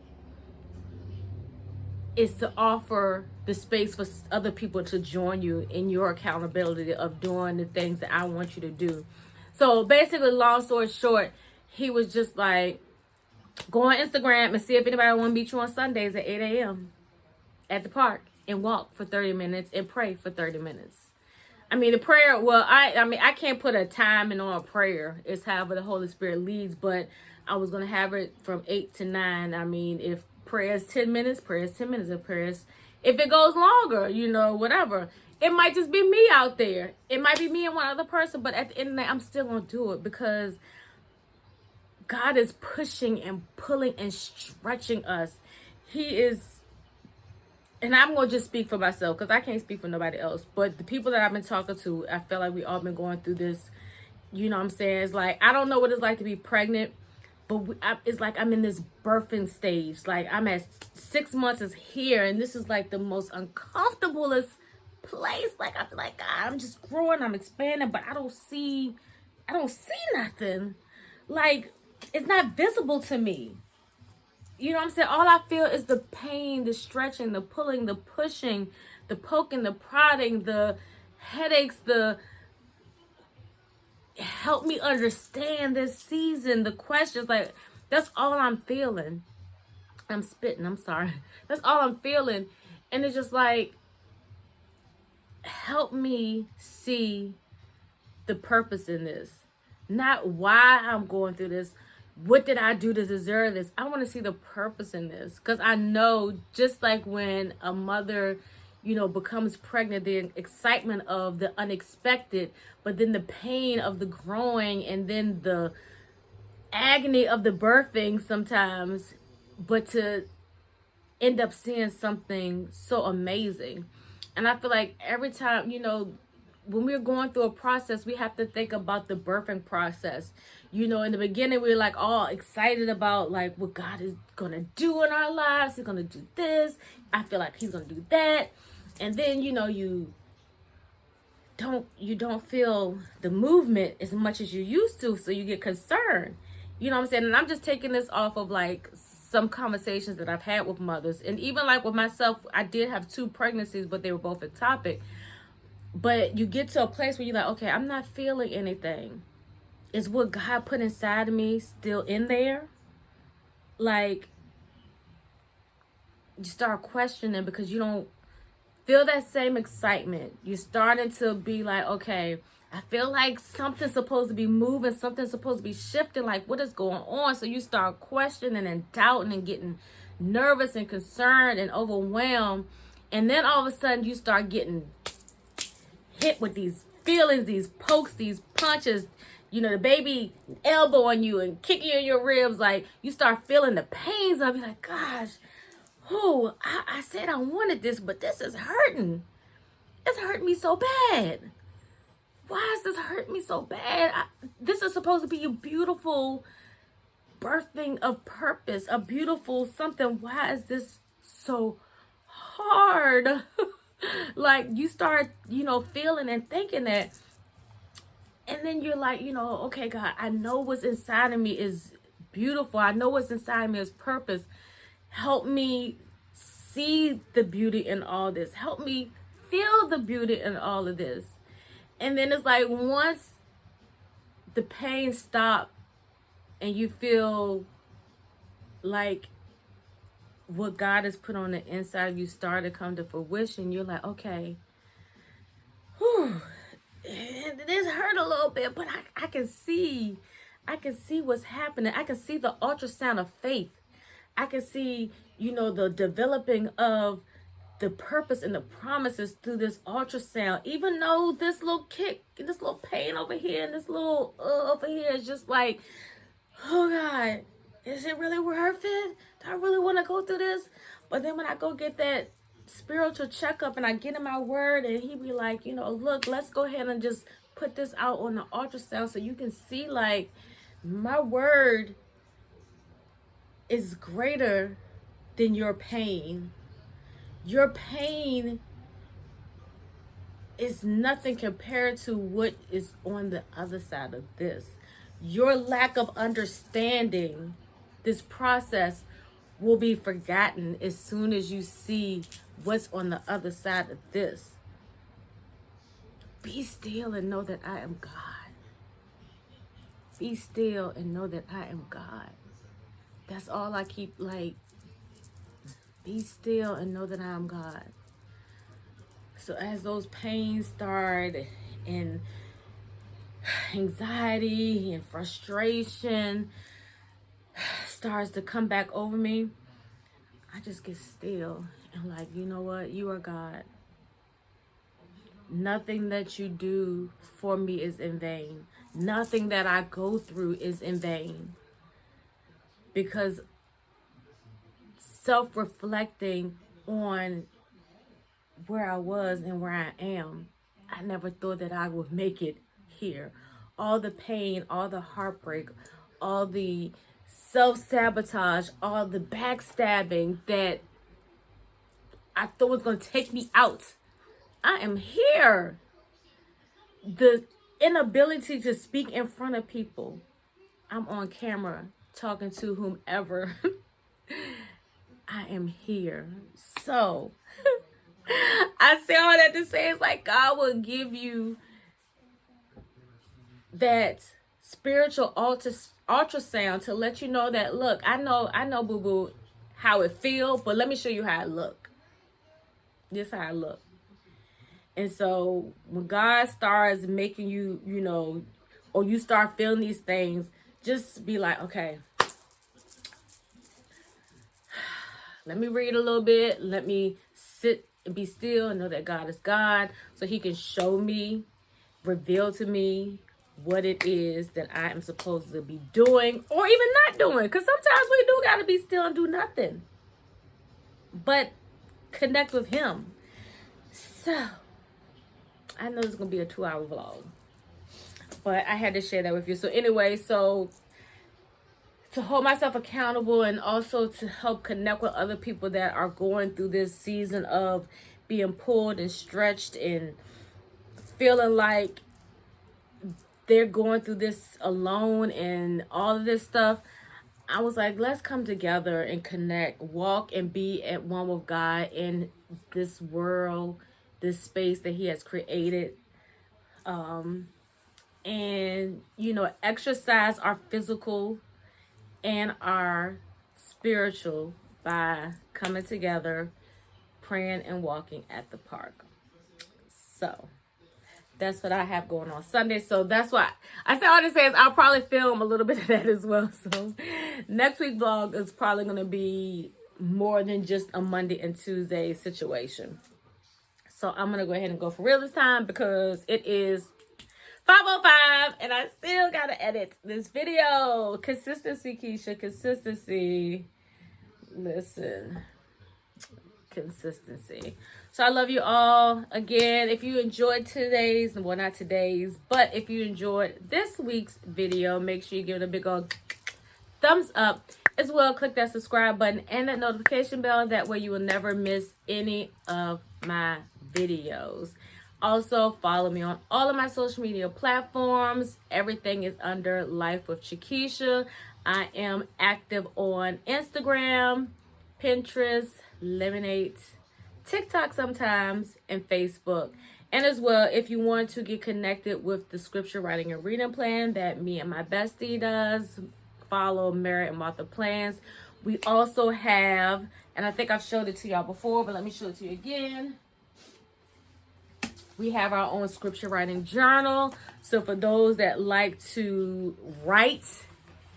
is to offer the space for other people to join you in your accountability of doing the things that I want you to do. So basically, long story short, he was just like, go on Instagram and see if anybody want to meet you on Sundays at 8 a.m. at the park and walk for 30 minutes and pray for 30 minutes. I mean, the prayer, well, I mean, I can't put a timing on a prayer. It's however the Holy Spirit leads, but I was going to have it from 8 to 9. I mean, if prayer is 10 minutes, prayer is 10 minutes of prayers. If it goes longer, you know, whatever. It might just be me out there. It might be me and one other person, but at the end of the day, I'm still going to do it because God is pushing and pulling and stretching us. He is, and I'm going to just speak for myself because I can't speak for nobody else. But the people that I've been talking to, I feel like we all been going through this. You know what I'm saying? It's like, I don't know what it's like to be pregnant, but it's like I'm in this birthing stage. Like, I'm at 6 months is here, and this is like the most uncomfortablest place. Like, I feel like, God, I'm just growing, I'm expanding, but I don't see nothing. Like, it's not visible to me. You know what I'm saying? All I feel is the pain, the stretching, the pulling, the pushing, the poking, the prodding, the headaches, the help me understand this season, the questions. Like, that's all I'm feeling. I'm spitting, I'm sorry. That's all I'm feeling. And it's just like, help me see the purpose in this. Not why I'm going through this. What did I do to deserve this? I want to see the purpose in this. Because I know, just like when a mother, you know, becomes pregnant, the excitement of the unexpected, but then the pain of the growing, and then the agony of the birthing sometimes but to end up seeing something so amazing. And I feel like every time, when we're going through a process, we have to think about the birthing process. In the beginning, we're like all excited about like what God is going to do in our lives. He's going to do this. I feel like he's going to do that. And then, you don't feel the movement as much as you used to. So you get concerned. You know what I'm saying? And I'm just taking this off of like some conversations that I've had with mothers. And even like with myself, I did have 2 pregnancies, but they were both ectopic. But you get to a place where you're like, okay, I'm not feeling anything. Is what God put inside of me still in there? Like, you start questioning because you don't feel that same excitement. You're starting to be like, okay, I feel like something's supposed to be moving, something's supposed to be shifting, like what is going on? So you start questioning and doubting and getting nervous and concerned and overwhelmed. And then all of a sudden you start getting hit with these feelings, these pokes, these punches, the baby elbowing you and kicking you in your ribs. Like you start feeling the pains of it. Like, gosh, I said I wanted this, but this is hurting. It's hurting me so bad. Why is this hurting me so bad? This is supposed to be a beautiful birthing of purpose, a beautiful something. Why is this so hard? Like you start, feeling and thinking that. And then you're like, okay, God, I know what's inside of me is beautiful. I know what's inside of me is purpose. Help me see the beauty in all this. Help me feel the beauty in all of this. And then it's like once the pain stops and you feel like what God has put on the inside of you start to come to fruition, you're like, okay, this hurt a little bit, but I can see what's happening. I can see the ultrasound of faith. I can see, the developing of the purpose and the promises through this ultrasound. Even though this little kick, this little pain over here, and this little over here is just like, oh God, is it really worth it? Do I really want to go through this? But then when I go get that spiritual checkup and I get in my word and he be like, look, let's go ahead and just put this out on the ultrasound so you can see like my word is greater than your pain. Your pain is nothing compared to what is on the other side of this. Your lack of understanding this process will be forgotten as soon as you see what's on the other side of this. Be still and know that I am God. Be still and know that I am God. That's all I keep like. Be still and know that I am God. So as those pains start and anxiety and frustration starts to come back over me, I just get still and like, you know what? You are God. Nothing that you do for me is in vain. Nothing that I go through is in vain. Because self-reflecting on where I was and where I am, I never thought that I would make it here. All the pain, all the heartbreak, all the self-sabotage, all the backstabbing that I thought was going to take me out. I am here. The inability to speak in front of people. I'm on camera talking to whomever. I am here. So I say all that to say it's like God will give you that spiritual ultrasound to let you know that, look, I know boo-boo how it feels, but let me show you how I look. This is how I look. And so when God starts making you, or you start feeling these things, just be like, okay, let me read a little bit. Let me sit and be still and know that God is God, so he can show me, reveal to me what it is that I am supposed to be doing or even not doing. Because sometimes we do got to be still and do nothing. But connect with him. So, I know this is going to be a 2-hour vlog. But I had to share that with you. So anyway, so to hold myself accountable and also to help connect with other people that are going through this season of being pulled and stretched and feeling like they're going through this alone and all of this stuff, I was like, let's come together and connect, walk and be at one with God in this world, this space that he has created. And, you know, exercise our physical and our spiritual by coming together, praying and walking at the park. So that's what I have going on Sunday. So that's why I say all this is I'll probably film a little bit of that as well. So next week's vlog is probably going to be more than just a Monday and Tuesday situation. So I'm going to go ahead and go for real this time because it is 5:05 and I still got to edit this video. Consistency, Keisha. Consistency. Listen. Consistency. So I love you all. Again, if you enjoyed today's, well, not today's, but if you enjoyed this week's video, make sure you give it a big old thumbs up. As well, click that subscribe button and that notification bell. That way you will never miss any of my videos. Also, follow me on all of my social media platforms. Everything is under Life with Chiquisha. I am active on Instagram, Pinterest, Lemonade, TikTok sometimes, and Facebook. And as well, if you want to get connected with the scripture writing and reading plan that me and my bestie does, follow Mary and Martha Plans. We also have, and I think I've showed it to y'all before, but let me show it to you again. We have our own scripture writing journal. So for those that like to write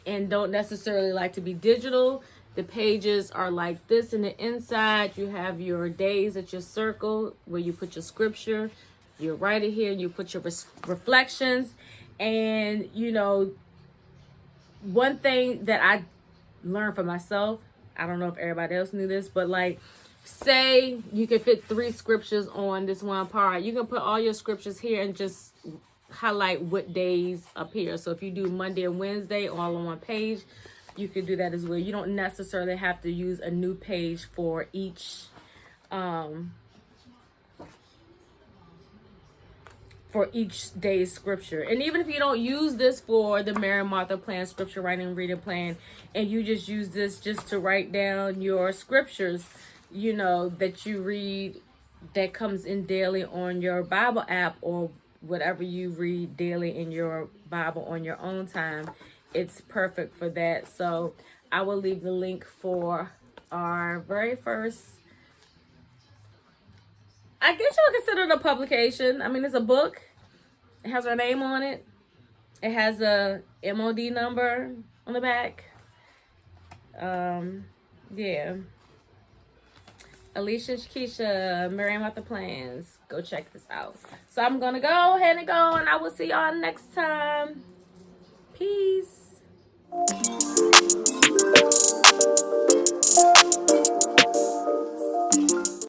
and don't necessarily like to be digital, the pages are like this. In the inside, you have your days that you circle where you put your scripture. You write it here and you put your reflections. And, you know, one thing that I learned for myself, I don't know if everybody else knew this, but like, say you can fit 3 scriptures on this one part. You can put all your scriptures here and just highlight what days appear. So if you do Monday and Wednesday all on one page, you can do that as well. You don't necessarily have to use a new page for each day's scripture. And even if you don't use this for the Mary and Martha Plan scripture writing reading plan, and you just use this just to write down your scriptures, you know, that you read, that comes in daily on your Bible app or whatever you read daily in your Bible on your own time, it's perfect for that. So I will leave the link for our very first, I guess you would consider it a publication. I mean, it's a book. It has our name on it. It has a MOD number on the back. Yeah. Alicia, Keisha, Miriam with the Plans. Go check this out. So I'm going to go ahead and go, and I will see y'all next time. Peace.